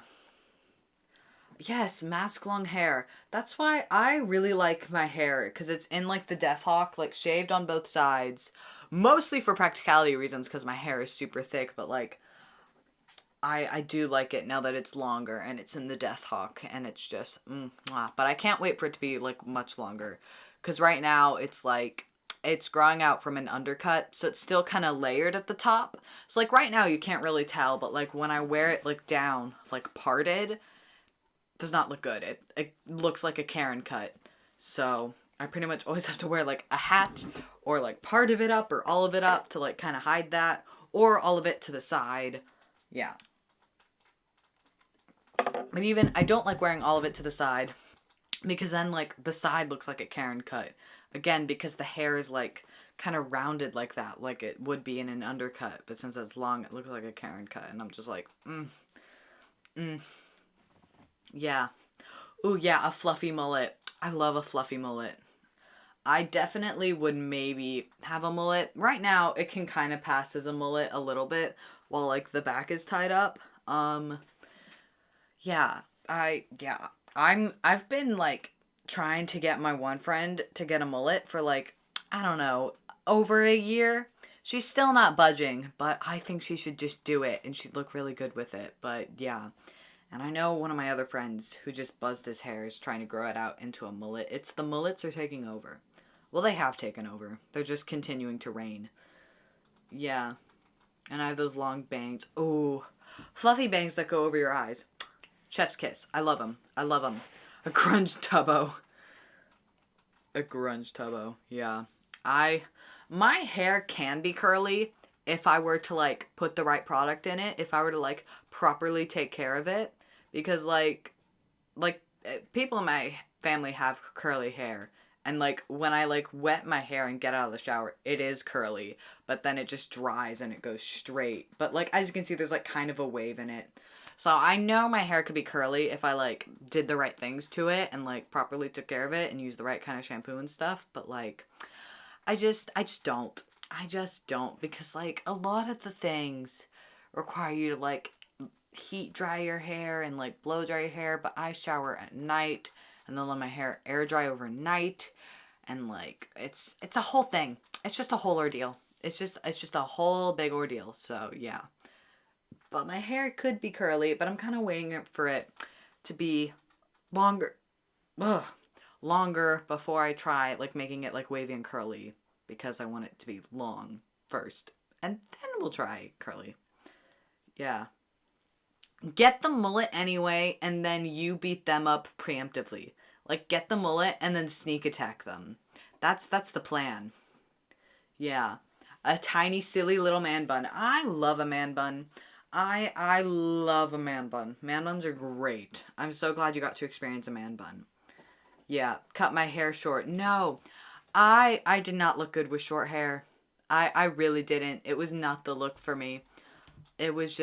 Yes, mask long hair. That's why I really like my hair, because it's in like the Death Hawk, like shaved on both sides. Mostly for practicality reasons, because my hair is super thick, but like, I do like it now that it's longer and it's in the Death Hawk and it's just, mwah. But I can't wait for it to be like much longer, because right now it's like, it's growing out from an undercut, so it's still kind of layered at the top. So like right now you can't really tell, but like when I wear it like down, like parted, does not look good. It looks like a Karen cut. So I pretty much always have to wear like a hat or like part of it up or all of it up to like kind of hide that, or all of it to the side. Yeah. But even I don't like wearing all of it to the side, because then like the side looks like a Karen cut. Again, because the hair is like kind of rounded like that, like it would be in an undercut, but since it's long it looks like a Karen cut, and I'm just like, yeah. Ooh, yeah, a fluffy mullet. I love a fluffy mullet. I definitely would maybe have a mullet. Right now, it can kind of pass as a mullet a little bit while, like, the back is tied up. Yeah, I've been, like, trying to get my one friend to get a mullet for, like, I don't know, over a year. She's still not budging, but I think she should just do it and she'd look really good with it. But yeah. And I know one of my other friends who just buzzed his hair is trying to grow it out into a mullet. It's the mullets are taking over. Well, they have taken over. They're just continuing to reign. Yeah. And I have those long bangs. Ooh. Fluffy bangs that go over your eyes. Chef's kiss. I love them. I love them. A grunge tubbo. A grunge tubbo. Yeah. My hair can be curly if I were to, like, put the right product in it. If I were to, like, properly take care of it. Because, like, people in my family have curly hair. And, like, when I, like, wet my hair and get out of the shower, it is curly. But then it just dries and it goes straight. But, like, as you can see, there's, like, kind of a wave in it. So I know my hair could be curly if I, like, did the right things to it and, like, properly took care of it and used the right kind of shampoo and stuff. But, like, I just don't. I just don't. Because, like, a lot of the things require you to, like, heat dry your hair and, like, blow dry your hair. But I shower at night and then let my hair air dry overnight. And, like, it's a whole thing. It's just a whole ordeal. It's just a whole big ordeal. So, yeah. But my hair could be curly, but I'm kind of waiting for it to be longer. Longer before I try, like, making it, like, wavy and curly. Because I want it to be long first. And then we'll try curly. Yeah. Get the mullet anyway, and then you beat them up preemptively. Like, get the mullet and then sneak attack them. That's the plan. Yeah. A tiny, silly little man bun. I love a man bun. I love a man bun. Man buns are great. I'm so glad you got to experience a man bun. Yeah. Cut my hair short. No. I did not look good with short hair. I really didn't. It was not the look for me. It was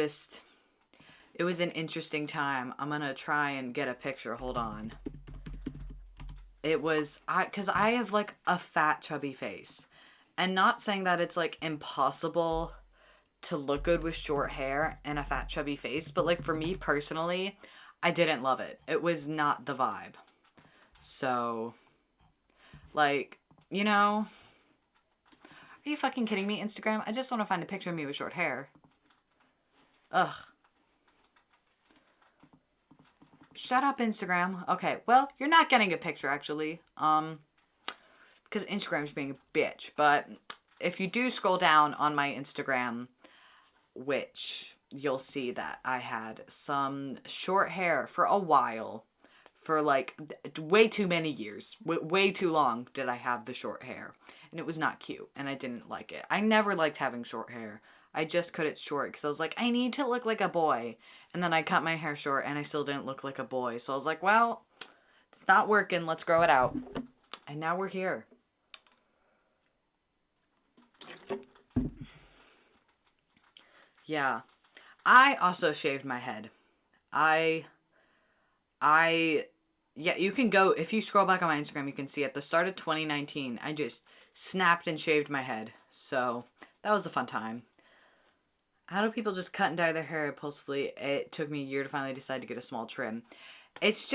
an interesting time. I'm gonna try and get a picture. Hold on. Because I have, like, a fat, chubby face. And not saying that it's, like, impossible to look good with short hair and a fat, chubby face. But, like, for me personally, I didn't love it. It was not the vibe. So, like, you know, are you fucking kidding me, Instagram? I just want to find a picture of me with short hair. Ugh. Shut up, Instagram. Okay, well, you're not getting a picture, actually. Because Instagram's being a bitch. But if you do scroll down on my Instagram, which you'll see that I had some short hair for a while. For, like, way too many years. Way too long did I have the short hair. And it was not cute. And I didn't like it. I never liked having short hair. I just cut it short because I was like, I need to look like a boy. And then I cut my hair short and I still didn't look like a boy. So I was like, well, it's not working. Let's grow it out. And now we're here. Yeah. I also shaved my head. Yeah, you can go, if you scroll back on my Instagram, you can see at the start of 2019, I just snapped and shaved my head. So, that was a fun time. How do people just cut and dye their hair impulsively? It took me a year to finally decide to get a small trim. It's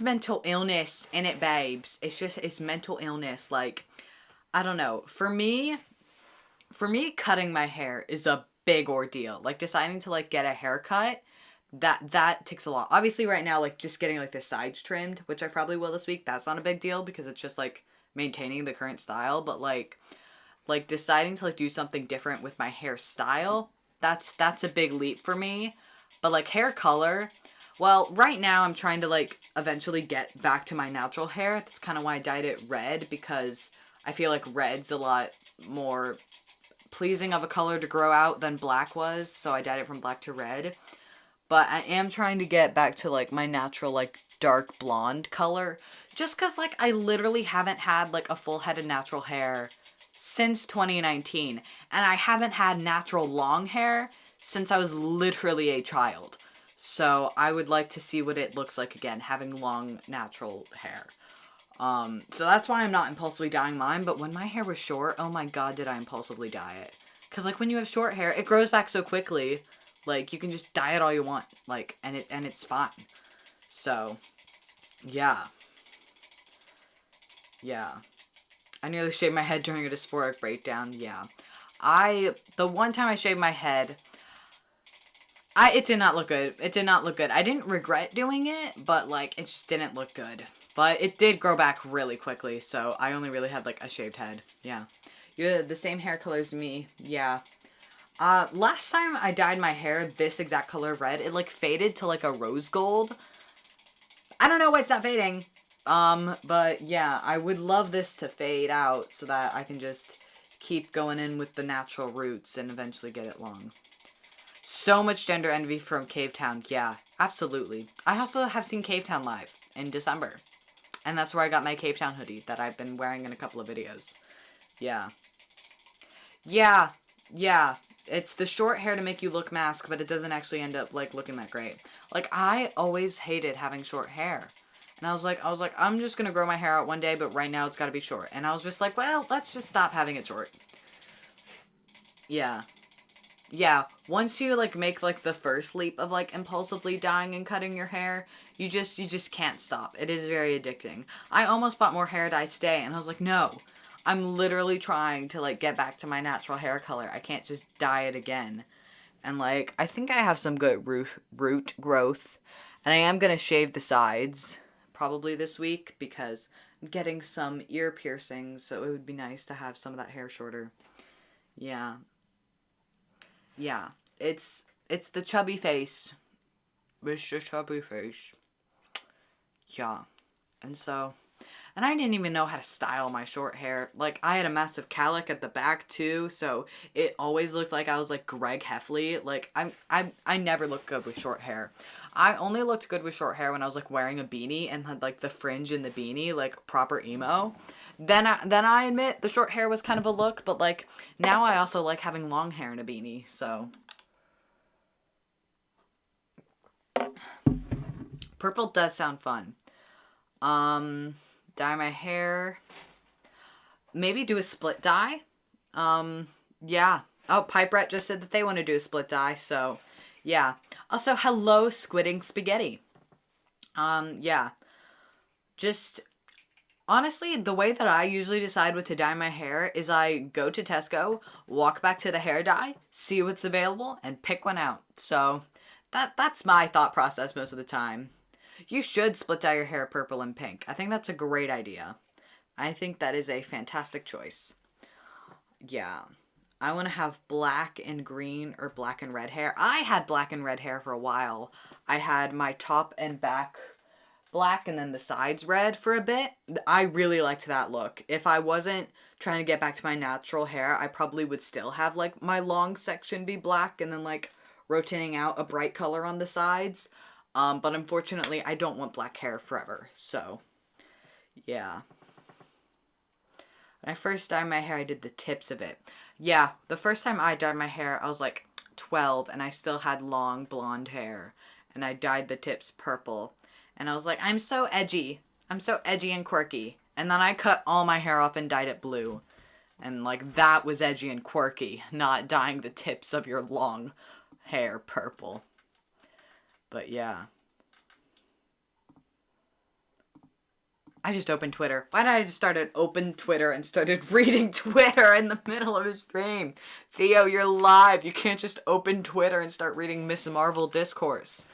mental illness in it, babes. It's mental illness. Like, I don't know. For me, cutting my hair is a big ordeal. Like, deciding to, like, get a haircut, that takes a lot. Obviously, right now, like, just getting, like, the sides trimmed, which I probably will this week, that's not a big deal because it's just, like, maintaining the current style. But, like deciding to, like, do something different with my hairstyle, that's a big leap for me. But, like, hair color, well, right now I'm trying to, like, eventually get back to my natural hair. That's kind of why I dyed it red, because I feel like red's a lot more pleasing of a color to grow out than black was. So I dyed it from black to red. But I am trying to get back to, like, my natural, like, dark blonde color. Just because, like, I literally haven't had, like, a full head of natural hair since 2019. And I haven't had natural long hair since I was literally a child. So I would like to see what it looks like again, having long natural hair. So that's why I'm not impulsively dyeing mine. But when my hair was short, oh my god, did I impulsively dye it. Because, like, when you have short hair, it grows back so quickly. Like, you can just dye it all you want, like, and it's fine. So, yeah. Yeah. I nearly shaved my head during a dysphoric breakdown. Yeah. The one time I shaved my head, it did not look good. It did not look good. I didn't regret doing it, but like, it just didn't look good. But it did grow back really quickly, so I only really had like a shaved head. Yeah. You had the same hair color as me. Yeah. Last time I dyed my hair this exact color of red, it like faded to like a rose gold. I don't know why it's not fading. But yeah, I would love this to fade out so that I can just keep going in with the natural roots and eventually get it long. So much gender envy from Cavetown. Yeah, absolutely. I also have seen Cavetown live in December. And that's where I got my Cavetown hoodie that I've been wearing in a couple of videos. Yeah. Yeah. Yeah. It's the short hair to make you look masked, but it doesn't actually end up, like, looking that great. Like, I always hated having short hair. And I was like, I'm just gonna grow my hair out one day, but right now it's gotta be short. And I was just like, well, let's just stop having it short. Yeah. Yeah, once you, like, make, like, the first leap of, like, impulsively dyeing and cutting your hair, you just can't stop. It is very addicting. I almost bought more hair dye today, and I was like, no. I'm literally trying to, like, get back to my natural hair color. I can't just dye it again. And, like, I think I have some good root growth. And I am gonna shave the sides, probably this week, because I'm getting some ear piercings, so it would be nice to have some of that hair shorter. Yeah. Yeah, it's the chubby face. It's the chubby face. Yeah. And I didn't even know how to style my short hair. Like, I had a massive cowlick at the back, too, so it always looked like I was, like, Greg Heffley. Like, I never looked good with short hair. I only looked good with short hair when I was, like, wearing a beanie and had, like, the fringe in the beanie, like, proper emo. Then I admit the short hair was kind of a look, but, like, now I also like having long hair in a beanie, so. Purple does sound fun. Dye my hair. Maybe do a split dye. Yeah. Oh, Pipe Rat just said that they want to do a split dye, so yeah. Also, hello, Squidding Spaghetti. Yeah. Just, honestly, the way that I usually decide what to dye my hair is I go to Tesco, walk back to the hair dye, see what's available, and pick one out. So, that's my thought process most of the time. You should split dye your hair purple and pink. I think that's a great idea. I think that is a fantastic choice. Yeah. I want to have black and green or black and red hair. I had black and red hair for a while. I had my top and back black and then the sides red for a bit. I really liked that look. If I wasn't trying to get back to my natural hair, I probably would still have, like, my long section be black and then, like, rotating out a bright color on the sides. But unfortunately, I don't want black hair forever, so, yeah. When I first dyed my hair, I did the tips of it. Yeah, the first time I dyed my hair, I was like 12, and I still had long blonde hair, and I dyed the tips purple, and I was like, I'm so edgy. I'm so edgy and quirky. And then I cut all my hair off and dyed it blue. And, like, that was edgy and quirky, not dyeing the tips of your long hair purple. But yeah. I just opened Twitter. Why did I just start an open Twitter and started reading Twitter in the middle of a stream? Theo, you're live. You can't just open Twitter and start reading Miss Marvel discourse.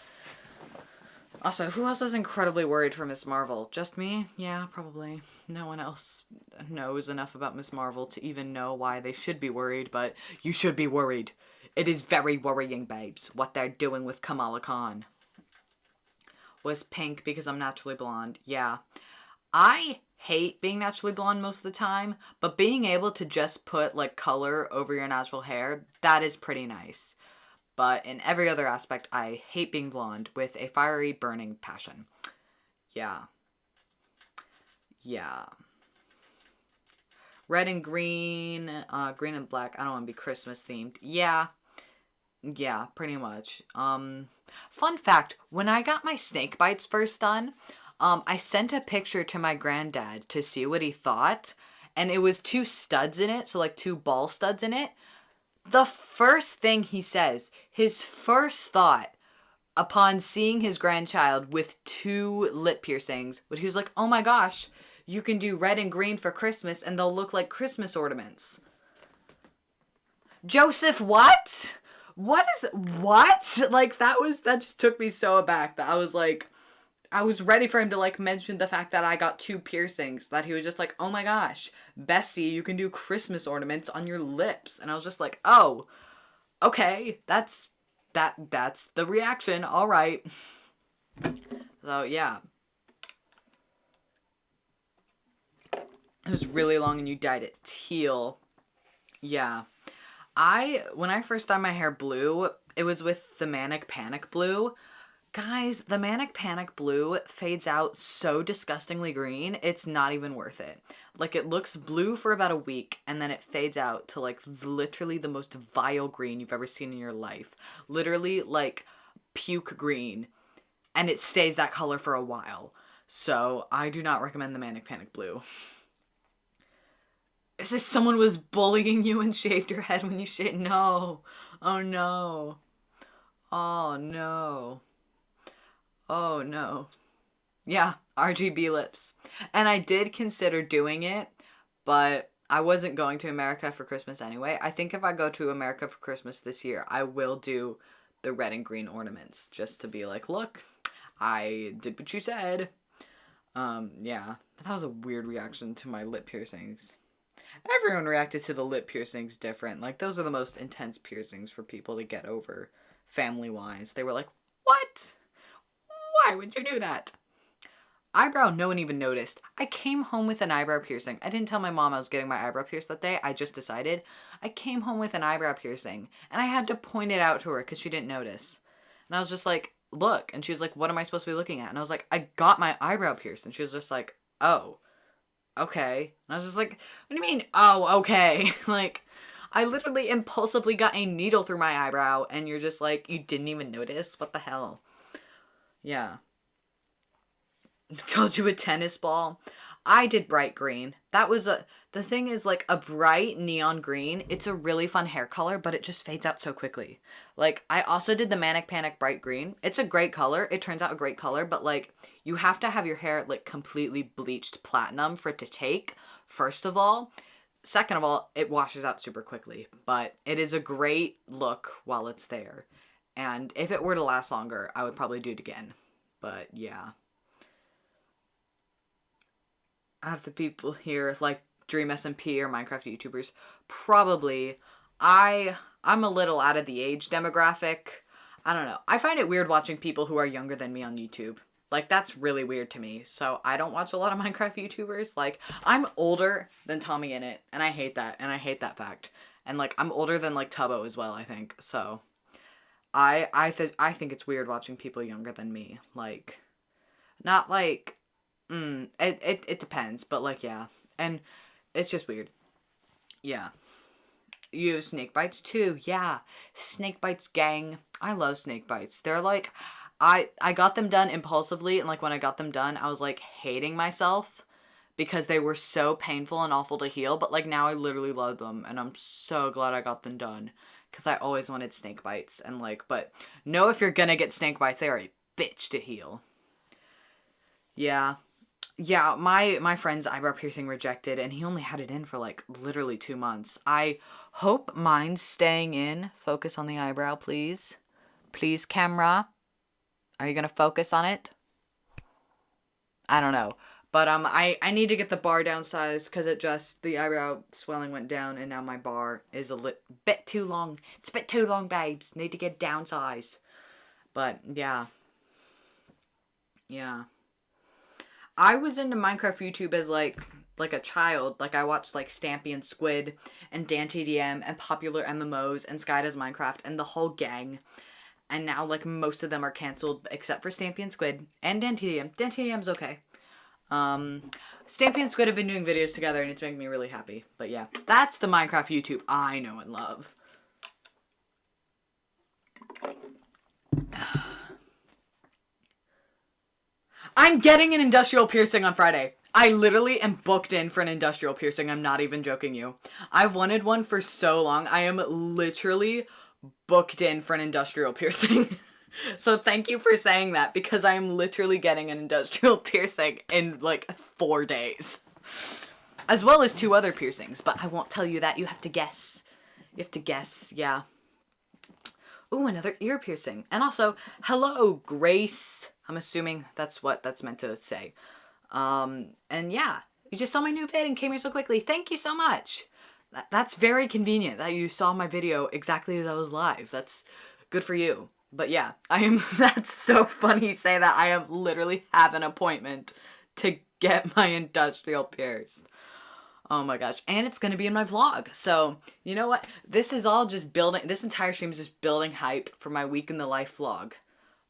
Also, who else is incredibly worried for Miss Marvel? Just me? Yeah, probably. No one else knows enough about Miss Marvel to even know why they should be worried, but you should be worried. It is very worrying, babes, what they're doing with Kamala Khan. Was pink because I'm naturally blonde. Yeah. I hate being naturally blonde most of the time, but being able to just put, like, color over your natural hair, that is pretty nice. But in every other aspect, I hate being blonde with a fiery, burning passion. Yeah. Yeah. Red and green, green and black. I don't want to be Christmas themed. Yeah. Yeah, pretty much. Fun fact, when I got my snake bites first done, I sent a picture to my granddad to see what he thought, and it was 2 studs in it, so like 2 ball studs in it. The first thing he says, his first thought upon seeing his grandchild with 2 lip piercings, but he was like, oh my gosh, you can do red and green for Christmas and they'll look like Christmas ornaments. Joseph, what? What? Like, that just took me so aback that I was like, I was ready for him to, like, mention the fact that I got 2 piercings. That he was just like, oh my gosh, Bessie, you can do Christmas ornaments on your lips. And I was just like, oh, okay, that's the reaction, alright. So, yeah. It was really long and you dyed it teal. Yeah. When I first dyed my hair blue, it was with the Manic Panic blue. Guys, the Manic Panic blue fades out so disgustingly green, it's not even worth it. Like, it looks blue for about a week, and then it fades out to, like, literally the most vile green you've ever seen in your life. Literally, like, puke green. And it stays that color for a while. So, I do not recommend the Manic Panic blue. Is this someone was bullying you and shaved your head when you shaved? No. Oh, no. Oh, no. Oh, no. Yeah, RGB lips. And I did consider doing it, but I wasn't going to America for Christmas anyway. I think if I go to America for Christmas this year, I will do the red and green ornaments, just to be like, look, I did what you said. Yeah. But that was a weird reaction to my lip piercings. Everyone reacted to the lip piercings different. Like, those are the most intense piercings for people to get over, family-wise. They were like, what? Why would you do that? Eyebrow, no one even noticed. I came home with an eyebrow piercing. I didn't tell my mom I was getting my eyebrow pierced that day. I just decided. I came home with an eyebrow piercing. And I had to point it out to her because she didn't notice. And I was just like, look. And she was like, what am I supposed to be looking at? And I was like, I got my eyebrow pierced. And she was just like, oh, okay. And I was just like, what do you mean, oh, okay? Like, I literally impulsively got a needle through my eyebrow. And you're just like, you didn't even notice? What the hell? Yeah. Called you a tennis ball. I did bright green. That was the thing is, like, a bright neon green. It's a really fun hair color, but it just fades out so quickly. Like, I also did the Manic Panic bright green. It's a great color. It turns out a great color, but, like, you have to have your hair, like, completely bleached platinum for it to take, first of all. Second of all, it washes out super quickly, but it is a great look while it's there. And if it were to last longer, I would probably do it again. But, yeah. Half the people here, like, Dream SMP or Minecraft YouTubers, probably. I'm a little out of the age demographic. I don't know. I find it weird watching people who are younger than me on YouTube. Like, that's really weird to me. So, I don't watch a lot of Minecraft YouTubers. Like, I'm older than Tommy Innit, and I hate that. And I hate that fact. And, like, I'm older than, like, Tubbo as well, I think. So, I think it's weird watching people younger than me. Like, not like, it depends, but, like, yeah. And it's just weird. Yeah. You have snake bites too. Yeah. Snake bites gang. I love snake bites. They're like, I got them done impulsively, and, like, when I got them done, I was, like, hating myself because they were so painful and awful to heal, but, like, now I literally love them, and I'm so glad I got them done. Because I always wanted snake bites. And, like, but know if you're gonna get snake bites, they are a bitch to heal. Yeah. Yeah, my friend's eyebrow piercing rejected, and he only had it in for, like, literally 2 months. I hope mine's staying in. Focus on the eyebrow, please. Please, camera. Are you gonna focus on it? I don't know. But, I need to get the bar downsized because the eyebrow swelling went down, and now my bar is a bit too long. It's a bit too long, babes. Need to get downsized. But, yeah. Yeah. I was into Minecraft YouTube as, like a child. Like, I watched, like, Stampy and Squid, and DanTDM, and Popular MMOs, and Sky Does Minecraft, and the whole gang. And now, like, most of them are canceled, except for Stampy and Squid, and DanTDM. DanTDM's okay. Stampy and Squid have been doing videos together, and it's making me really happy. But yeah, that's the Minecraft YouTube I know and love. I'm getting an industrial piercing on Friday. I literally am booked in for an industrial piercing. I'm not even joking you. I've wanted one for so long. I am literally booked in for an industrial piercing. So thank you for saying that, because I am literally getting an industrial piercing in like 4 days. As well as 2 other piercings, but I won't tell you that. You have to guess. You have to guess, yeah. Ooh, another ear piercing. And also, hello, Grace. I'm assuming that's what that's meant to say. And yeah, you just saw my new vid and came here so quickly. Thank you so much. That's very convenient that you saw my video exactly as I was live. That's good for you. But yeah, that's so funny you say that. I am literally have an appointment to get my industrial pierced. Oh my gosh. And it's going to be in my vlog. So, you know what? This is all just building, this entire stream is just building hype for my week in the life vlog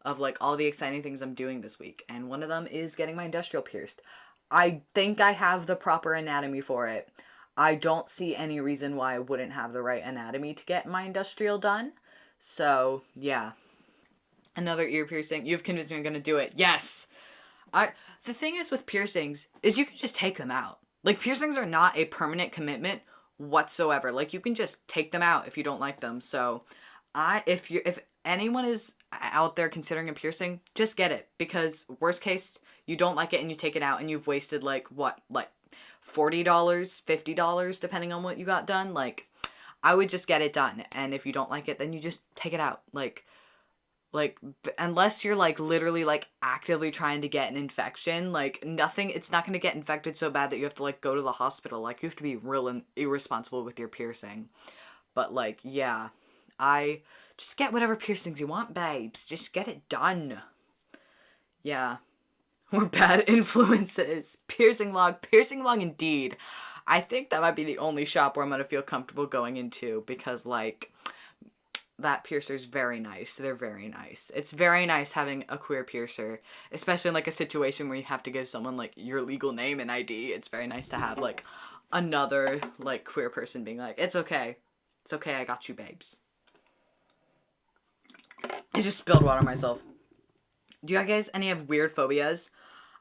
of like all the exciting things I'm doing this week. And one of them is getting my industrial pierced. I think I have the proper anatomy for it. I don't see any reason why I wouldn't have the right anatomy to get my industrial done. So, yeah. Another ear piercing. You've convinced me I'm going to do it. Yes! The thing is with piercings is you can just take them out. Like, piercings are not a permanent commitment whatsoever. Like, you can just take them out if you don't like them. So, if anyone is out there considering a piercing, just get it. Because worst case, you don't like it and you take it out and you've wasted like $40, $50, depending on what you got done. Like, I would just get it done. And if you don't like it, then you just take it out. Like, unless you're like literally like actively trying to get an infection, like nothing, it's not going to get infected so bad that you have to like go to the hospital. Like, you have to be real and irresponsible with your piercing. But like, yeah, I just get whatever piercings you want, babes. Just get it done. Yeah. We're bad influences. Piercing log indeed. I think that might be the only shop where I'm going to feel comfortable going into, because like, that piercer's very nice. They're very nice. It's very nice having a queer piercer, especially in like a situation where you have to give someone like your legal name and ID. It's very nice to have like another like queer person being like, it's okay. It's okay, I got you, babes. I just spilled water on myself. Do you guys any have weird phobias?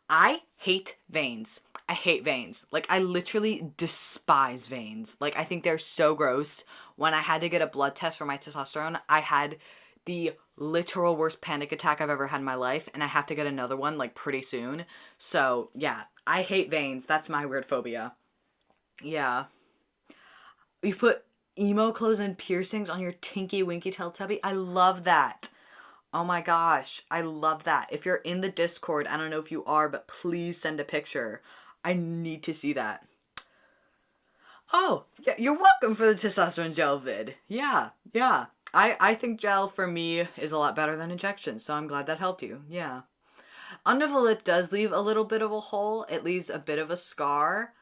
I hate veins. I hate veins. Like, I literally despise veins. Like, I think they're so gross. When I had to get a blood test for my testosterone, I had the literal worst panic attack I've ever had in my life, and I have to get another one, like, pretty soon. So, yeah, I hate veins. That's my weird phobia. Yeah. You put emo clothes and piercings on your Tinky Winky Teletubby? I love that. Oh my gosh, I love that. If you're in the Discord, I don't know if you are, but please send a picture. I need to see that. Oh, yeah, you're welcome for the testosterone gel vid. Yeah. I think gel for me is a lot better than injection, so I'm glad that helped you. Yeah. Under the lip does leave a little bit of a hole. It leaves a bit of a scar.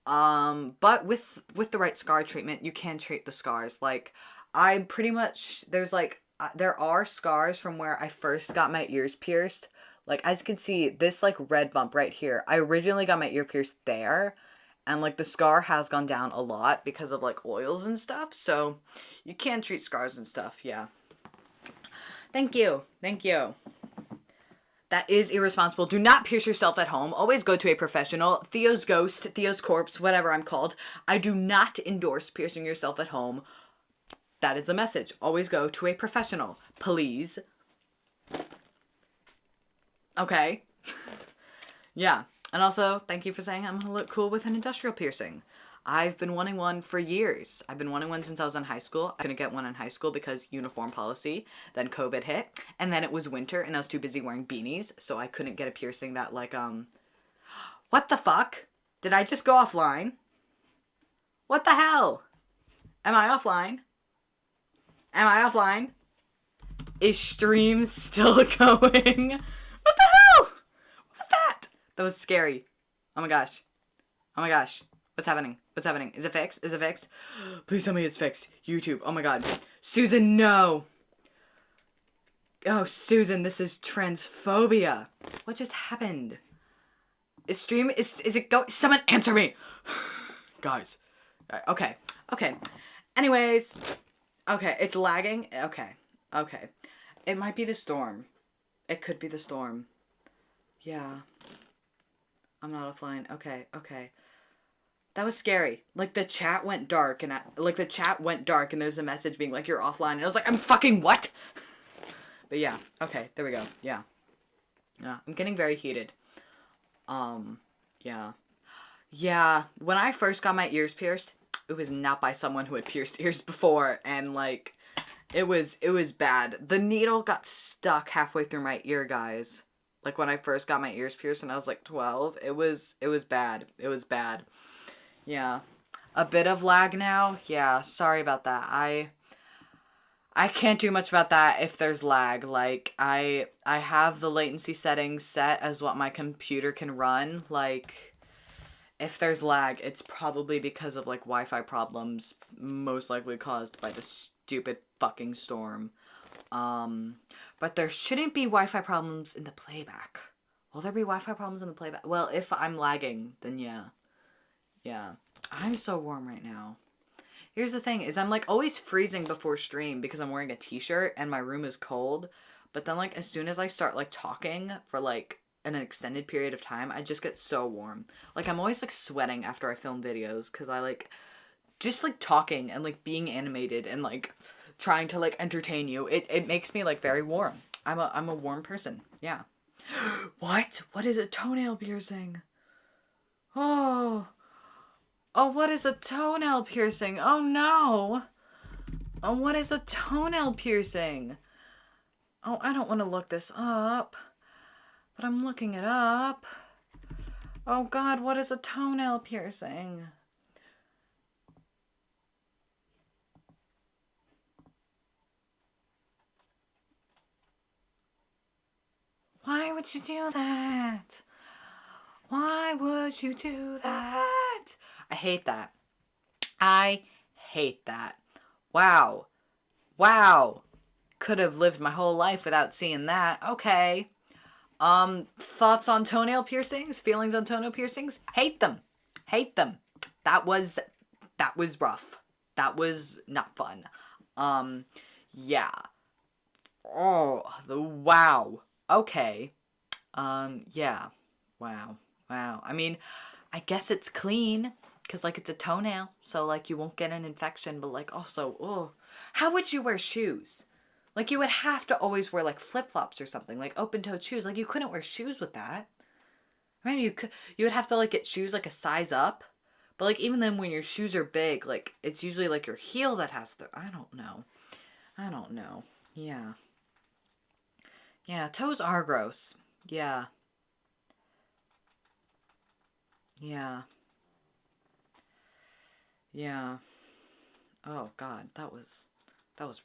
But with the right scar treatment, you can treat the scars. Like, I pretty much, there are scars from where I first got my ears pierced. Like, as you can see, this, like, red bump right here, I originally got my ear pierced there, and, like, the scar has gone down a lot because of, like, oils and stuff, so you can treat scars and stuff, yeah. Thank you. That is irresponsible. Do not pierce yourself at home. Always go to a professional. Theo's ghost, Theo's corpse, whatever I'm called. I do not endorse piercing yourself at home. That is the message. Always go to a professional, please. Okay. Yeah. And also, thank you for saying I'm gonna look cool with an industrial piercing. I've been wanting one for years. I've been wanting one since I was in high school. I couldn't get one in high school because uniform policy. Then COVID hit. And then it was winter and I was too busy wearing beanies. So I couldn't get a piercing that like, What the fuck? Did I just go offline? What the hell? Am I offline? Is stream still going? What the hell? What was that? That was scary. Oh my gosh. What's happening? Is it fixed? Please tell me it's fixed. YouTube. Oh my god. Susan, no. Oh, Susan, this is transphobia. What just happened? Is it go? Someone answer me. Guys. Okay. Anyways. Okay, it's lagging. Okay. It might be the storm. It could be the storm. Yeah. I'm not offline. Okay. That was scary. Like, the chat went dark, and there's a message being like, you're offline, and I was like, I'm fucking what? But yeah, okay, there we go. Yeah. Yeah, I'm getting very heated. Yeah. Yeah, when I first got my ears pierced, it was not by someone who had pierced ears before, and like it was bad. The needle got stuck halfway through my ear, guys. Like when I first got my ears pierced when I was like 12, it was bad. It was bad. Yeah. A bit of lag now. Yeah, sorry about that. I can't do much about that if there's lag. Like I have the latency settings set as what my computer can run. Like if there's lag, it's probably because of like Wi-Fi problems, most likely caused by the stupid fucking storm. But there shouldn't be Wi-Fi problems in the playback. Will there be Wi-Fi problems in the playback? Well, if I'm lagging, then yeah. Yeah. I'm so warm right now. Here's the thing, is I'm like always freezing before stream because I'm wearing a t-shirt and my room is cold. But then like as soon as I start like talking for like an extended period of time, I just get so warm. Like I'm always like sweating after I film videos because I like just like talking and like being animated and like trying to like entertain you. It makes me like very warm. I'm a warm person. Yeah. What? What is a toenail piercing? Oh. Oh, what is a toenail piercing? Oh no. Oh, what is a toenail piercing? Oh, I don't want to look this up. But I'm looking it up. Oh god, what is a toenail piercing? Why would you do that? Why would you do that? I hate that. I hate that. Wow. Wow. Could have lived my whole life without seeing that. Okay. Thoughts on toenail piercings? Feelings on toenail piercings? Hate them. Hate them. That was rough. That was not fun. Yeah. Oh, wow. Okay. Yeah. Wow. Wow. I mean, I guess it's clean because like it's a toenail, so like you won't get an infection, but like also, oh, how would you wear shoes? Like you would have to always wear like flip-flops or something, like open-toed shoes. Like you couldn't wear shoes with that. Maybe you would have to like get shoes like a size up. But like even then when your shoes are big, like it's usually like your heel that has the I don't know. I don't know. Yeah. Yeah, toes are gross. Yeah. Yeah. Yeah. Oh god, that was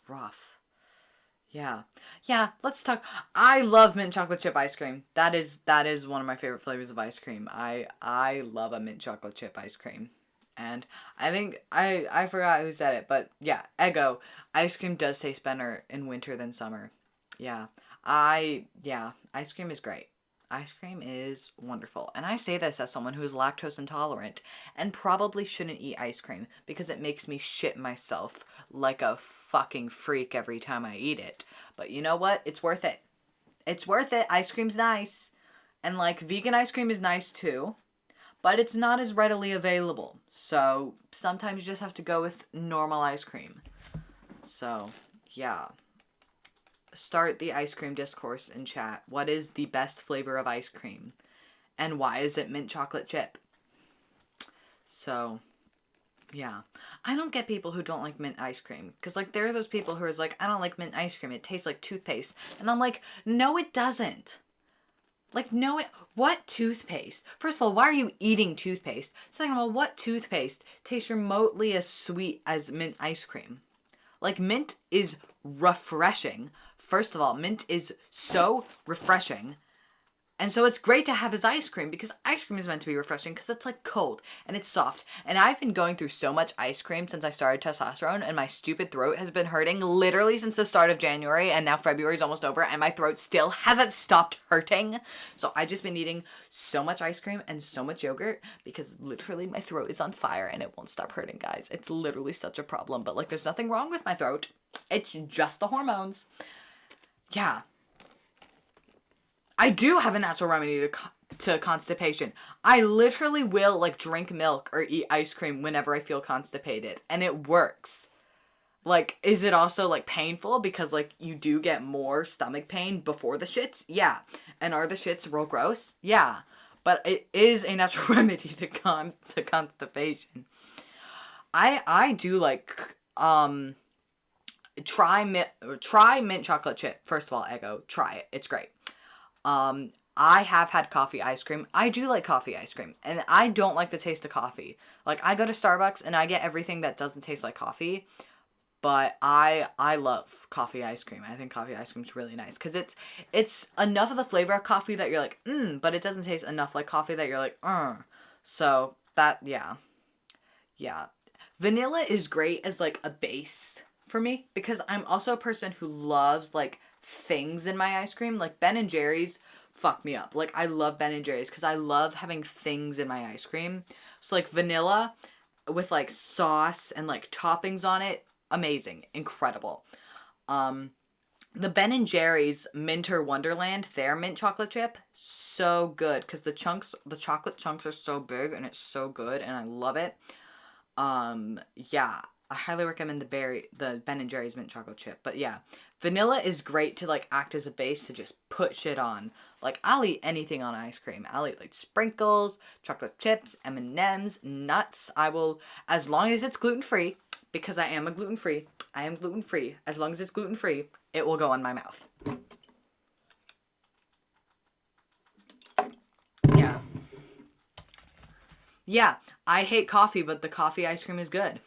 rough. Yeah. Yeah, let's talk. I love mint chocolate chip ice cream. That is one of my favorite flavors of ice cream. I love a mint chocolate chip ice cream. And I think I forgot who said it, but yeah, Eggo, ice cream does taste better in winter than summer. Yeah. Yeah, ice cream is great. Ice cream is wonderful. And I say this as someone who is lactose intolerant and probably shouldn't eat ice cream because it makes me shit myself like a fucking freak every time I eat it. But you know what? It's worth it. It's worth it. Ice cream's nice. And like vegan ice cream is nice too. But it's not as readily available. So sometimes you just have to go with normal ice cream. So, yeah. Start the ice cream discourse in chat. What is the best flavor of ice cream? And why is it mint chocolate chip? So, yeah. I don't get people who don't like mint ice cream. Because, like, there are those people who are like, I don't like mint ice cream. It tastes like toothpaste. And I'm like, no, it doesn't. Like, no, what toothpaste? First of all, why are you eating toothpaste? Second of all, what toothpaste tastes remotely as sweet as mint ice cream? Like, mint is refreshing. First of all, mint is so refreshing. And so it's great to have as ice cream because ice cream is meant to be refreshing because it's like cold and it's soft. And I've been going through so much ice cream since I started testosterone and my stupid throat has been hurting literally since the start of January, and now February is almost over and my throat still hasn't stopped hurting. So I've just been eating so much ice cream and so much yogurt because literally my throat is on fire and it won't stop hurting, guys. It's literally such a problem, but like there's nothing wrong with my throat. It's just the hormones. Yeah. I do have a natural remedy to constipation. I literally will like drink milk or eat ice cream whenever I feel constipated, and it works. Like, is it also, like, painful because, like, you do get more stomach pain before the shits? Yeah. And are the shits real gross? Yeah. But it is a natural remedy to constipation. I do like try mint chocolate chip. First of all, Eggo, try it. It's great. I have had coffee ice cream. I do like coffee ice cream, and I don't like the taste of coffee. Like, I go to Starbucks and I get everything that doesn't taste like coffee, but I love coffee ice cream. I think coffee ice cream is really nice because it's enough of the flavor of coffee that you're like, but it doesn't taste enough like coffee that you're like, So that, yeah. Yeah. Vanilla is great as like a base for me because I'm also a person who loves like things in my ice cream. Like Ben and Jerry's fuck me up. Like I love Ben and Jerry's because I love having things in my ice cream. So like vanilla with like sauce and like toppings on it, amazing, incredible. The Ben and Jerry's Minter Wonderland, their mint chocolate chip, so good because the chocolate chunks are so big and it's so good and I love it. Yeah, I highly recommend the Ben and Jerry's mint chocolate chip. But yeah, vanilla is great to like act as a base to just put shit on. Like I'll eat anything on ice cream. I'll eat like sprinkles, chocolate chips, M&Ms, nuts. I will, as long as it's gluten free, because I am gluten free. As long as it's gluten free, it will go in my mouth. Yeah. Yeah, I hate coffee, but the coffee ice cream is good.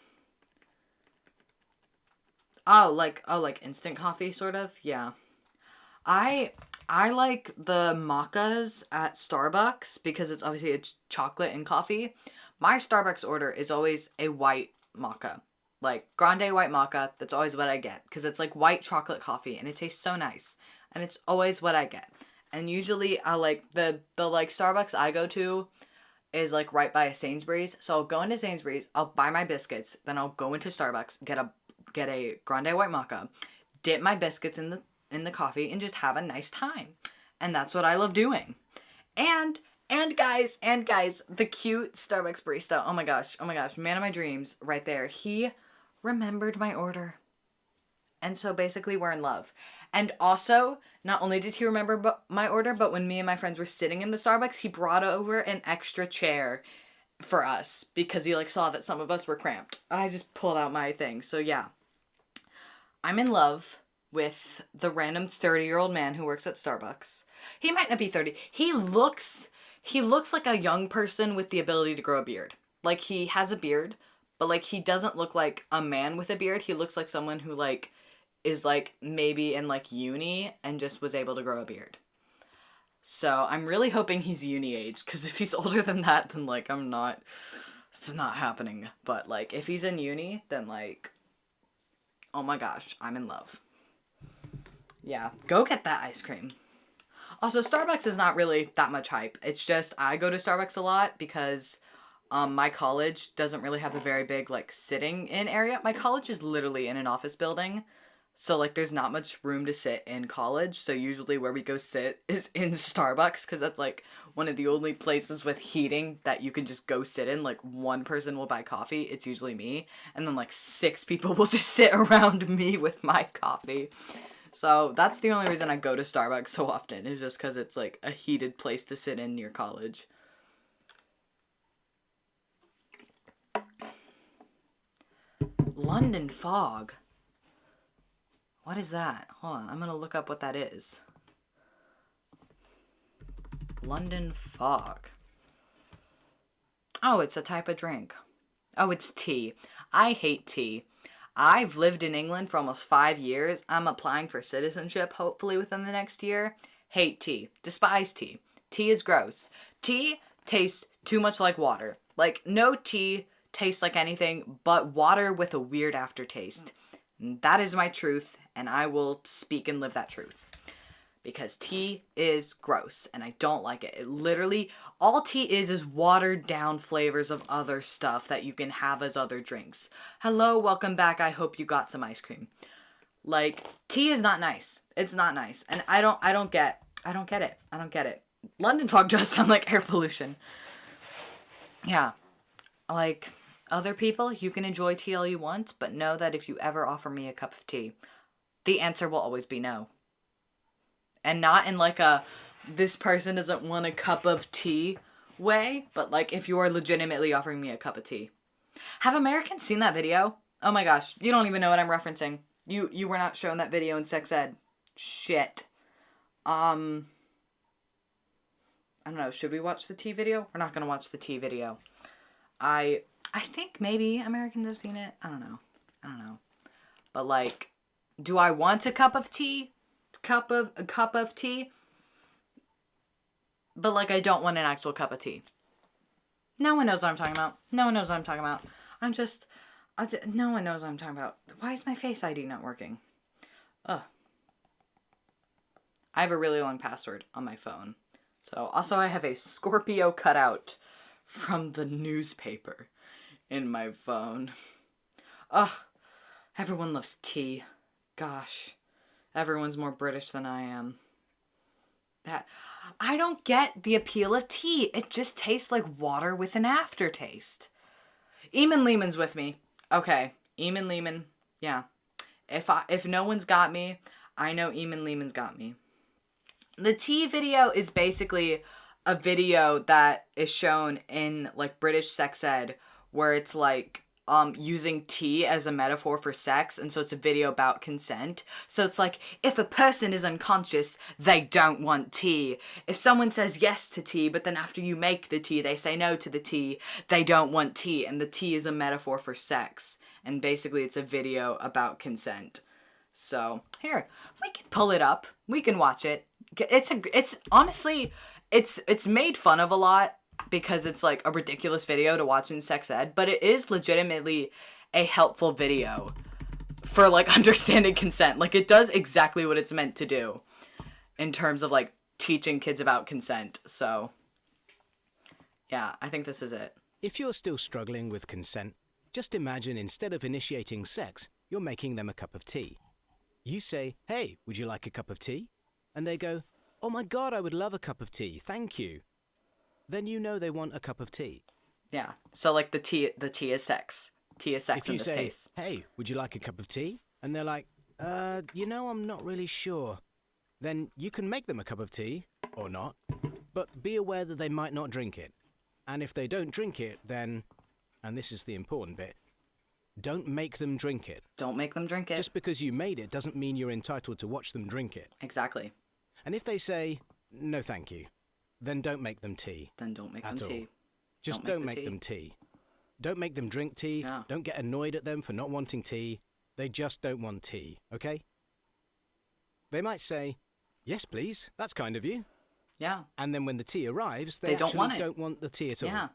Oh, like instant coffee sort of? Yeah. I I like the mochas at Starbucks because it's chocolate and coffee. My Starbucks order is always a white mocha. Like grande white mocha, that's always what I get because it's like white chocolate coffee and it tastes so nice. And it's always what I get. And usually I like the like Starbucks I go to is like right by a Sainsbury's. So I'll go into Sainsbury's, I'll buy my biscuits, then I'll go into Starbucks, get a grande white mocha, dip my biscuits in the coffee and just have a nice time. And that's what I love doing. And and guys, the cute Starbucks barista. Oh my gosh, man of my dreams right there. He remembered my order. And so basically we're in love. And also, not only did he remember my order, but when me and my friends were sitting in the Starbucks, he brought over an extra chair for us because he like saw that some of us were cramped. I just pulled out my thing. So yeah. I'm in love with the random 30-year-old man who works at Starbucks. He might not be 30. He looks like a young person with the ability to grow a beard. Like he has a beard, but like he doesn't look like a man with a beard. He looks like someone who like is like maybe in like uni and just was able to grow a beard. So I'm really hoping he's uni age because if he's older than that, then like it's not happening. But like if he's in uni, then like, oh my gosh, I'm in love. Yeah, go get that ice cream. Also, Starbucks is not really that much hype. It's just I go to Starbucks a lot because my college doesn't really have a very big like sitting in area. My college is literally in an office building. So like there's not much room to sit in college. So usually where we go sit is in Starbucks because that's like one of the only places with heating that you can just go sit in. Like one person will buy coffee. It's usually me. And then like 6 people will just sit around me with my coffee. So that's the only reason I go to Starbucks so often is just because it's like a heated place to sit in near college. London fog. What is that? Hold on, I'm gonna look up what that is. London fog. Oh, it's a type of drink. Oh, it's tea. I hate tea. I've lived in England for almost 5 years. I'm applying for citizenship, hopefully within the next year. Hate tea. Despise tea. Tea is gross. Tea tastes too much like water. Like, no tea tastes like anything but water with a weird aftertaste. That is my truth, and I will speak and live that truth. Because tea is gross, and I don't like it. It literally, all tea is watered down flavors of other stuff that you can have as other drinks. Hello, welcome back. I hope you got some ice cream. Like, tea is not nice. It's not nice. And I don't get it. London fog does sound like air pollution. Yeah. Like, Other people, you can enjoy tea all you want, but know that if you ever offer me a cup of tea, the answer will always be no. And not in like a, this person doesn't want a cup of tea way, but like if you are legitimately offering me a cup of tea. Have Americans seen that video? Oh my gosh, you don't even know what I'm referencing. You were not shown that video in sex ed. Shit. I don't know, should we watch the tea video? We're not gonna watch the tea video. I think maybe Americans have seen it. I don't know. But like, do I want a cup of tea? A cup of tea? But like, I don't want an actual cup of tea. No one knows what I'm talking about. No one knows what I'm talking about. No one knows what I'm talking about. Why is my Face ID not working? Ugh. I have a really long password on my phone. So, also I have a Scorpio cutout from the newspaper in my phone. Ugh. Everyone loves tea. Gosh. Everyone's more British than I am. I don't get the appeal of tea. It just tastes like water with an aftertaste. Eamon Lehman's with me. Okay. Eamon Lehman. Yeah. If no one's got me, I know Eamon Lehman's got me. The tea video is basically a video that is shown in like British sex ed where it's like using tea as a metaphor for sex, and so it's a video about consent. So it's like, if a person is unconscious, they don't want tea. If someone says yes to tea, but then after you make the tea, they say no to the tea, they don't want tea, and the tea is a metaphor for sex. And basically it's a video about consent. So, here, we can pull it up. We can watch it. It's honestly, it's made fun of a lot, because it's like a ridiculous video to watch in sex ed, but it is legitimately a helpful video for like understanding consent. Like, it does exactly what it's meant to do in terms of like teaching kids about consent. So yeah, I think this is it. If you're still struggling with consent, just imagine instead of initiating sex, you're making them a cup of tea. You say, "Hey, would you like a cup of tea?" And they go, "Oh my God, I would love a cup of tea, thank you." Then you know they want a cup of tea. Yeah. So like the tea is sex. Tea is sex in this case. "Hey, would you like a cup of tea?" And they're like, I'm not really sure." Then you can make them a cup of tea, or not, but be aware that they might not drink it. And if they don't drink it, then, and this is the important bit, don't make them drink it. Don't make them drink it. Just because you made it doesn't mean you're entitled to watch them drink it. Exactly. And if they say, "No thank you," then don't make them tea. Then don't make them tea. Just don't make them tea. Don't make them drink tea. No. Don't get annoyed at them for not wanting tea. They just don't want tea, okay? They might say, "Yes, please, that's kind of you." Yeah. And then when the tea arrives, they don't want it. don't want the tea at all. Yeah.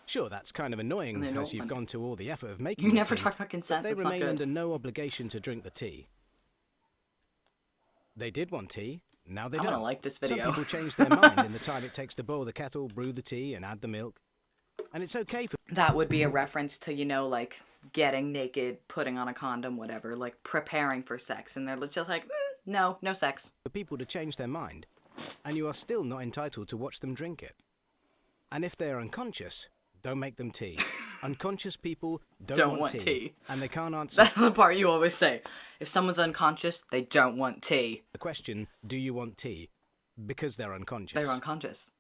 Sure, that's kind of annoying as you've gone to all the effort of making You the never tea, talked about consent. but they That's not remain good. under no obligation to drink the tea. They did want tea. Now they I'm don't. gonna like this video. Some people change their mind in the time it takes to boil the kettle, brew the tea, and add the milk. And it's okay for That would be a reference to, like getting naked, putting on a condom, whatever, like preparing for sex. And they're just like, no sex. people to change their mind, and you are still not entitled to watch them drink it. And if they are unconscious, don't make them tea. Unconscious people don't want tea. And they can't answer That's the part you always say. If someone's unconscious, they don't want tea. the question, "Do you want tea?" because they're unconscious. They're unconscious.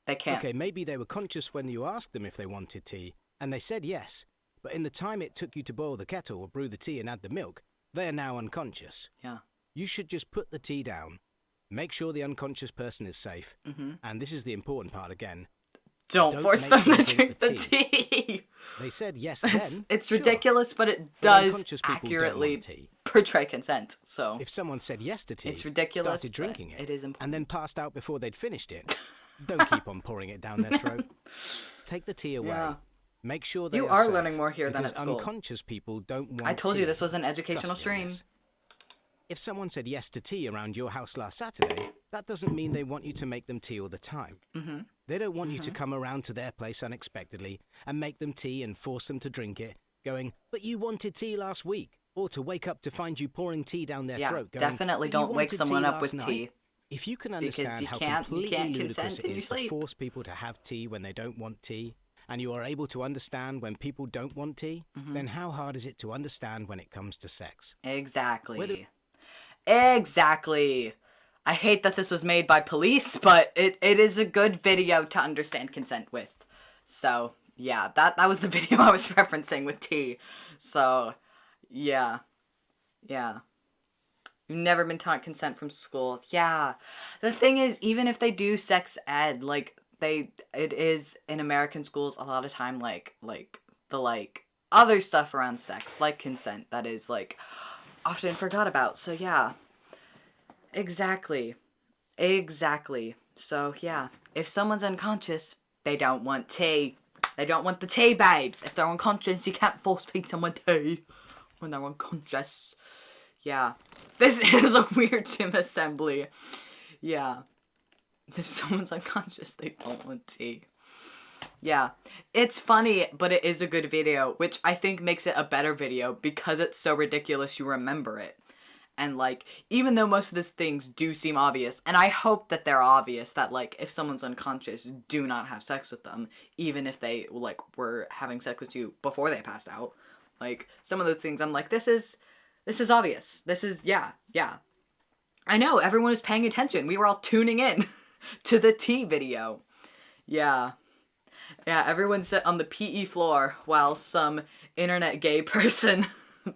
They can't. Okay, maybe they were conscious when you asked them if they wanted tea, and they said yes, but in the time it took you to boil the kettle or brew the tea and add the milk, they are now unconscious. Yeah. You should just put the tea down, make sure the unconscious person is safe, and this is the important part again. Don't force them to drink the tea. They said yes then. It's sure. ridiculous, but it But does unconscious people don't accurately want tea. portray consent. So If someone said yes to tea, it's ridiculous, started drinking but it is important. and then passed out before they'd finished it, don't keep on pouring it down their throat. Take the tea away. Yeah. Make sure they You are are safe, learning more here than because at school. Unconscious people don't want I told you tea. this was an educational Trust me on stream. this. If someone said yes to tea around your house last Saturday, that doesn't mean they want you to make them tea all the time. They don't want you to come around to their place unexpectedly and make them tea and force them to drink it, going, "But you wanted tea last week," or to wake up to find you pouring tea down their Yeah, throat. Going, definitely "But you don't wake wanted someone tea up with last tea. night." If you can Because understand you how can't completely consent ludicrous in it your is to sleep. force people to have tea when they don't want tea, and you are able to understand when people don't want tea, then how hard is it to understand when it comes to sex? Exactly. Exactly. I hate that this was made by police, but it is a good video to understand consent with. So, yeah, that was the video I was referencing with tea. So, yeah. Yeah. You've never been taught consent from school. Yeah. The thing is, even if they do sex ed, like, it is in American schools a lot of time, like, other stuff around sex, like consent, that is, like, often forgot about. So, yeah. Exactly. Exactly. So, yeah. If someone's unconscious, they don't want tea. They don't want the tea, babes. If they're unconscious, you can't force feed someone tea when they're unconscious. Yeah. This is a weird gym assembly. Yeah. If someone's unconscious, they don't want tea. Yeah. It's funny, but it is a good video, which I think makes it a better video because it's so ridiculous you remember it. And, like, even though most of these things do seem obvious, and I hope that they're obvious, that, like, if someone's unconscious, do not have sex with them, even if they, like, were having sex with you before they passed out. Like, some of those things, I'm like, this is obvious. This is, yeah. I know, everyone was paying attention. We were all tuning in to the tea video. Yeah. Yeah, everyone sat on the PE floor while some internet gay person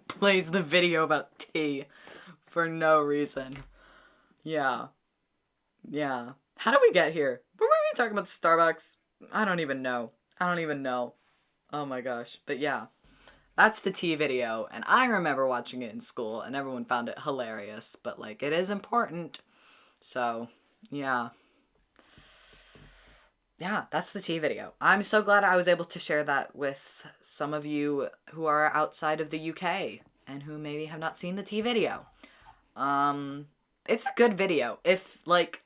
plays the video about tea. For no reason. Yeah. Yeah. How did we get here? Were we talking about Starbucks? I don't even know. Oh my gosh. But yeah. That's the tea video. And I remember watching it in school and everyone found it hilarious. But, like, it is important. So, yeah. Yeah, that's the tea video. I'm so glad I was able to share that with some of you who are outside of the UK and who maybe have not seen the tea video. It's a good video. If, like,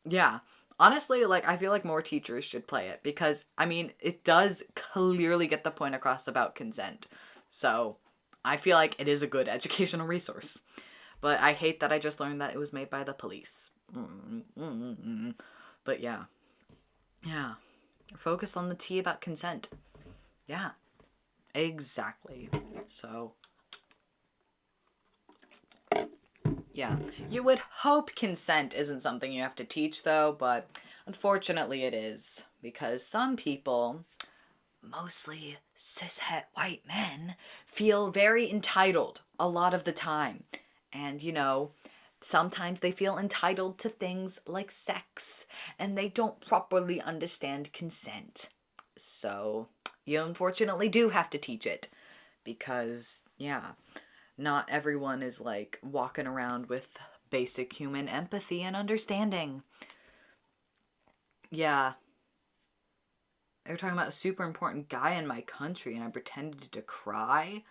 yeah. Honestly, like, I feel like more teachers should play it because, I mean, it does clearly get the point across about consent. So, I feel like it is a good educational resource. But I hate that I just learned that it was made by the police. But yeah. Yeah. Focus on the tea about consent. Yeah. Exactly. So, yeah. You would hope consent isn't something you have to teach, though, but unfortunately it is. Because some people, mostly cishet white men, feel very entitled a lot of the time. And, you know, sometimes they feel entitled to things like sex, and they don't properly understand consent. So, you unfortunately do have to teach it. Because, yeah, not everyone is, like, walking around with basic human empathy and understanding. Yeah. They were talking about a super important guy in my country, and I pretended to cry?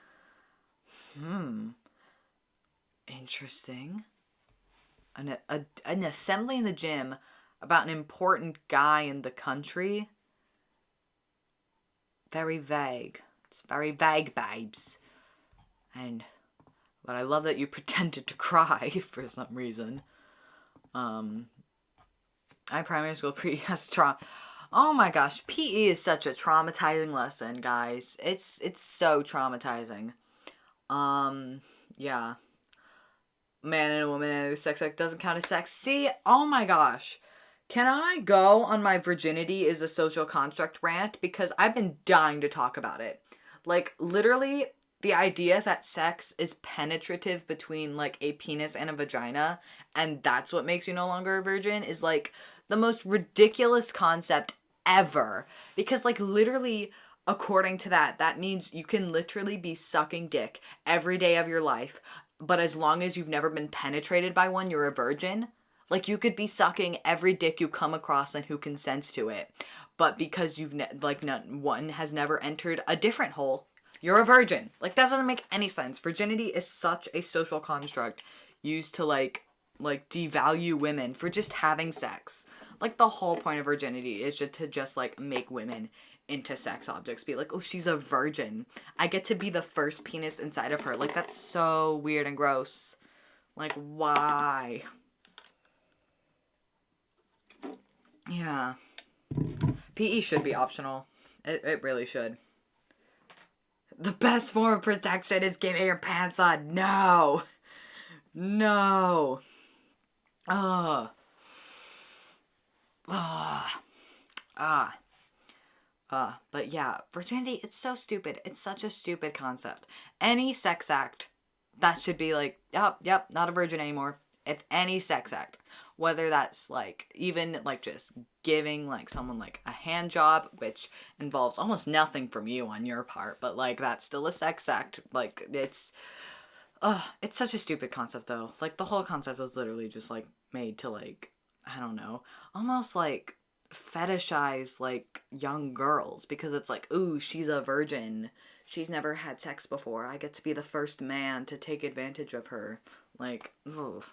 Interesting. An assembly in the gym about an important guy in the country? Very vague. It's very vague, babes. But I love that you pretended to cry for some reason. My primary school PE has trauma. Oh my gosh, PE is such a traumatizing lesson, guys. It's so traumatizing. Yeah. Man and a woman and a sex act doesn't count as sex. See, oh my gosh. Can I go on my virginity is a social construct rant? Because I've been dying to talk about it. Like, literally, the idea that sex is penetrative between, like, a penis and a vagina, and that's what makes you no longer a virgin, is, like, the most ridiculous concept ever. Because, like, literally, according to that, that means you can literally be sucking dick every day of your life, but as long as you've never been penetrated by one, you're a virgin. Like, you could be sucking every dick you come across and who consents to it. But because one has never entered a different hole, you're a virgin. Like, that doesn't make any sense. Virginity is such a social construct used to, like devalue women for just having sex. Like, the whole point of virginity is just like, make women into sex objects. Be like, oh, she's a virgin. I get to be the first penis inside of her. Like, that's so weird and gross. Like, why? Yeah. PE should be optional. It really should. The best form of protection is keeping your pants on. No. No. Ugh. Ugh. Ah. But yeah, virginity, it's so stupid. It's such a stupid concept. Any sex act, that should be like, yep, not a virgin anymore. If any sex act, whether that's like, even like just giving like someone like a hand job, which involves almost nothing from you on your part, but like that's still a sex act. Like it's such a stupid concept though. Like the whole concept was literally just like made to like, I don't know, almost like fetishize like young girls because it's like, ooh, she's a virgin. She's never had sex before. I get to be the first man to take advantage of her. Like, ooh,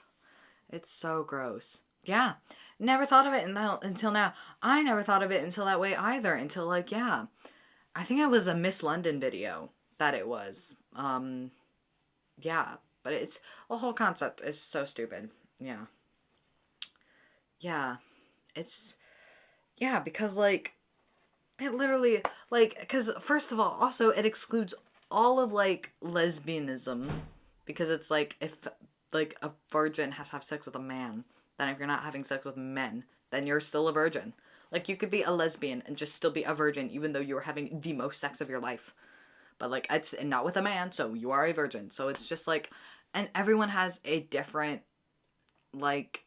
it's so gross. Yeah. Never thought of it until now. I never thought of it until that way either. Until like, yeah. I think it was a Miss London video that it was. Yeah. But it's, the whole concept is so stupid. Yeah. Yeah. It's, yeah, because, like, it literally, like, because, first of all, also, it excludes all of, like, lesbianism. Because it's, like, if, like, a virgin has to have sex with a man, then if you're not having sex with men, then you're still a virgin. Like, you could be a lesbian and just still be a virgin, even though you're having the most sex of your life. But, like, it's not with a man, so you are a virgin. So it's just, like, and everyone has a different, like,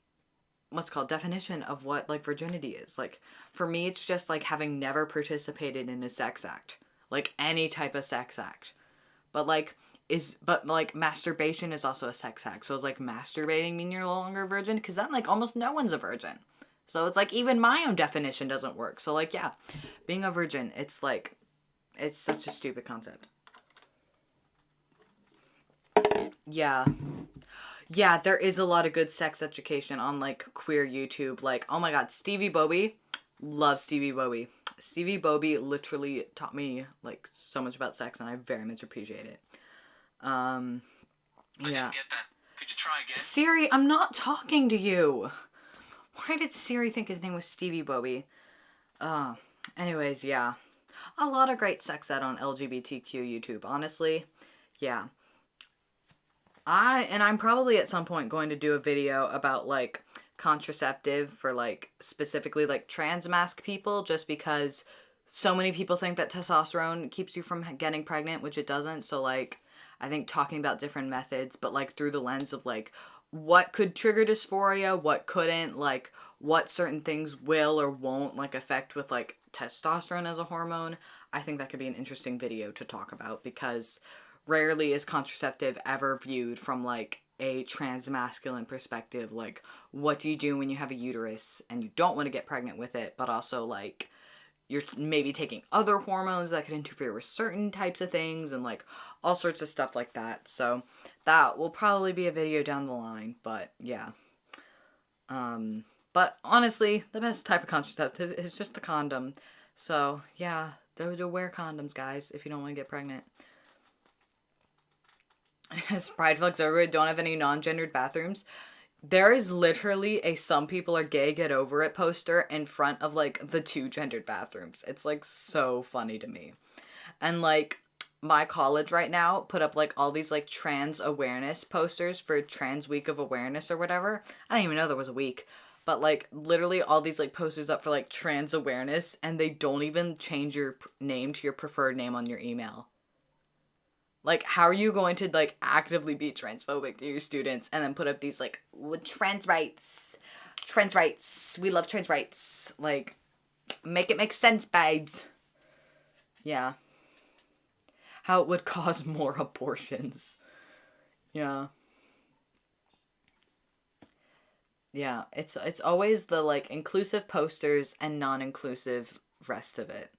what's called definition of what like virginity is. Like for me it's just like having never participated in a sex act, like any type of sex act. But like masturbation is also a sex act, so it's like masturbating mean you're no longer a virgin, because then like almost no one's a virgin, so it's like even my own definition doesn't work. So like, yeah, being a virgin, it's like, it's such a stupid concept. Yeah. Yeah, there is a lot of good sex education on, like, queer YouTube. Like, oh my god, Stevie Bobby. Love Stevie Bobby. Stevie Bobby literally taught me, like, so much about sex, and I very much appreciate it. I didn't get that. Could you try again? Siri, I'm not talking to you. Why did Siri think his name was Stevie Bobby? Anyways, yeah. A lot of great sex ed on LGBTQ YouTube, honestly. Yeah. I'm probably at some point going to do a video about like contraceptive for like specifically like trans masc people, just because so many people think that testosterone keeps you from getting pregnant, which it doesn't. So like, I think talking about different methods, but like through the lens of like what could trigger dysphoria, what couldn't, like what certain things will or won't like affect with like testosterone as a hormone. I think that could be an interesting video to talk about, because rarely is contraceptive ever viewed from like a trans masculine perspective. Like, what do you do when you have a uterus and you don't want to get pregnant with it, but also like you're maybe taking other hormones that could interfere with certain types of things, and like all sorts of stuff like that. So that will probably be a video down the line, but yeah. But honestly, the best type of contraceptive is just a condom. So yeah, do wear condoms, guys, if you don't want to get pregnant. Pride flags everywhere, don't have any non-gendered bathrooms. There is literally a "some people are gay, get over it" poster in front of like the 2 gendered bathrooms. It's like so funny to me. And like my college right now put up like all these like trans awareness posters for Trans Week of Awareness or whatever. I didn't even know there was a week. But like literally all these like posters up for like trans awareness, and they don't even change your name to your preferred name on your email. Like, how are you going to, like, actively be transphobic to your students and then put up these, like, trans rights, we love trans rights. Like, make it make sense, babes. Yeah. How it would cause more abortions. Yeah. Yeah, it's always the, like, inclusive posters and non-inclusive rest of it.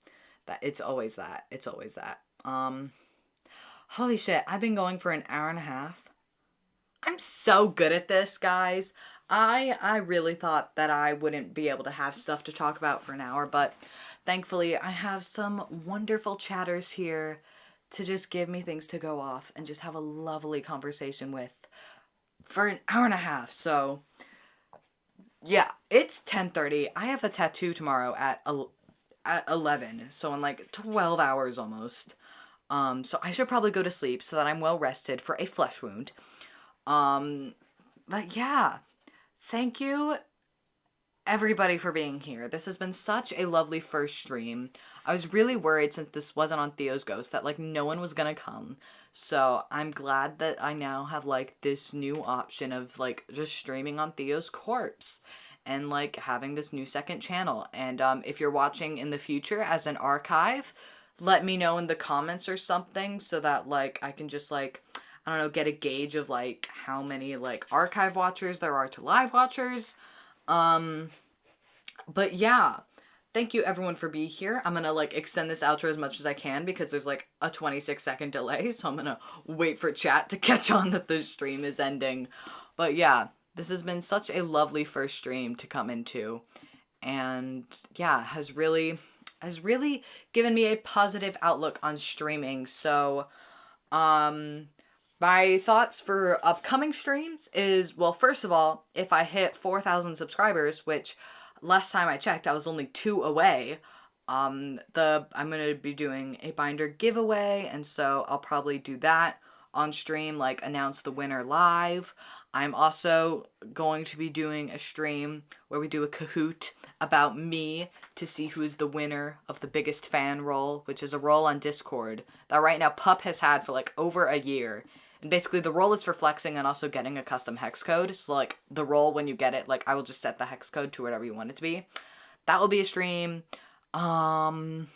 It's always that. It's always that. Holy shit, I've been going for an hour and a half. I'm so good at this, guys. I really thought that I wouldn't be able to have stuff to talk about for an hour, but thankfully I have some wonderful chatters here to just give me things to go off and just have a lovely conversation with for an hour and a half. So yeah, it's 10:30. I have a tattoo tomorrow at 11, so in like 12 hours almost. So I should probably go to sleep so that I'm well rested for a flesh wound. But yeah, thank you everybody for being here. This has been such a lovely first stream. I was really worried since this wasn't on Theo's Ghost that like no one was gonna come. So I'm glad that I now have like this new option of like just streaming on Theo's Corpse and like having this new second channel. And if you're watching in the future as an archive, let me know in the comments or something so that like I can just like, I don't know, get a gauge of like how many like archive watchers there are to live watchers. But yeah, thank you everyone for being here. I'm gonna like extend this outro as much as I can because there's like a 26-second delay, so I'm gonna wait for chat to catch on that the stream is ending. But yeah, this has been such a lovely first stream to come into, and yeah, has really given me a positive outlook on streaming. So my thoughts for upcoming streams is, well, first of all, if I hit 4,000 subscribers, which last time I checked, I was only 2 away, I'm gonna be doing a binder giveaway, and so I'll probably do that on stream, like announce the winner live. I'm also going to be doing a stream where we do a Kahoot about me to see who's the winner of the biggest fan role, which is a role on Discord that right now Pup has had for like over a year. And basically the role is for flexing and also getting a custom hex code. So like the role, when you get it, like I will just set the hex code to whatever you want it to be. That will be a stream. I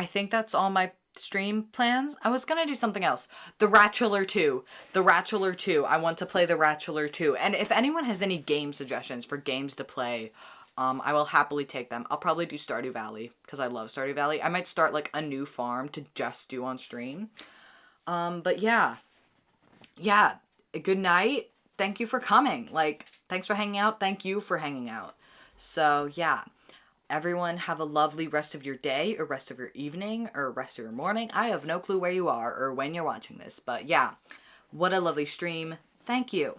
think that's all my stream plans. I was gonna do something else. The Ratchular 2. The Ratchular 2. I want to play the Ratchular 2. And if anyone has any game suggestions for games to play, I will happily take them. I'll probably do Stardew Valley because I love Stardew Valley. I might start like a new farm to just do on stream. But yeah, good night. Thank you for coming. Like, thanks for hanging out. Thank you for hanging out. So yeah, everyone have a lovely rest of your day or rest of your evening or rest of your morning. I have no clue where you are or when you're watching this, but yeah, what a lovely stream. Thank you.